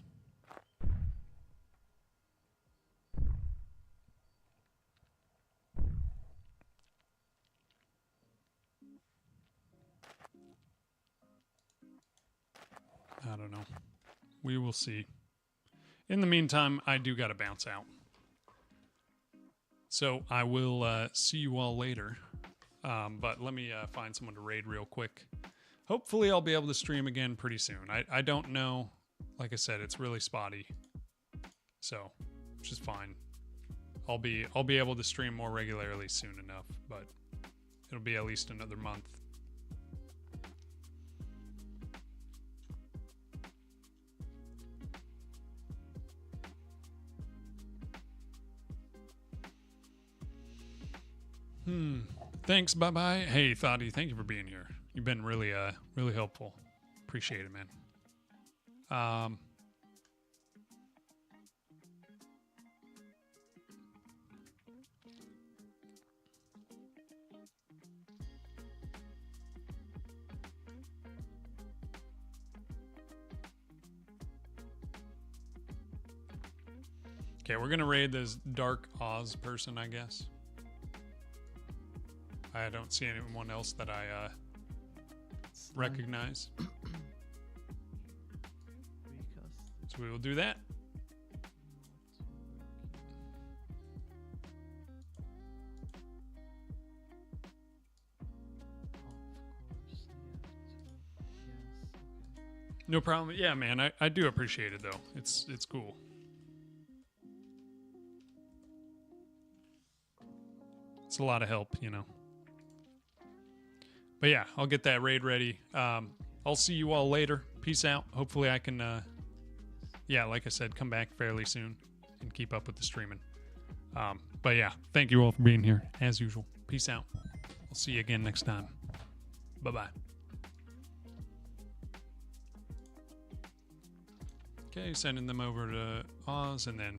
I don't know. We will see. In the meantime, I do got to bounce out. So I will see you all later. But let me find someone to raid real quick. Hopefully I'll be able to stream again pretty soon. I don't know. Like I said, it's really spotty. So, which is fine. I'll be able to stream more regularly soon enough, but it'll be at least another month. Thanks, bye-bye. Hey, Thoughty, thank you for being here. You've been really, really helpful. Appreciate it, man. Okay, we're gonna raid this Dark Oz person, I guess. I don't see anyone else that I recognize. So we will do that. No problem. Yeah, man, I do appreciate it though. It's cool. It's a lot of help, you know. But yeah, I'll get that raid ready. I'll see you all later. Peace out. Hopefully I can, yeah, like I said, come back fairly soon and keep up with the streaming. But yeah, thank you all for being here as usual. Peace out. I'll see you again next time. Bye-bye. Okay, sending them over to Oz and then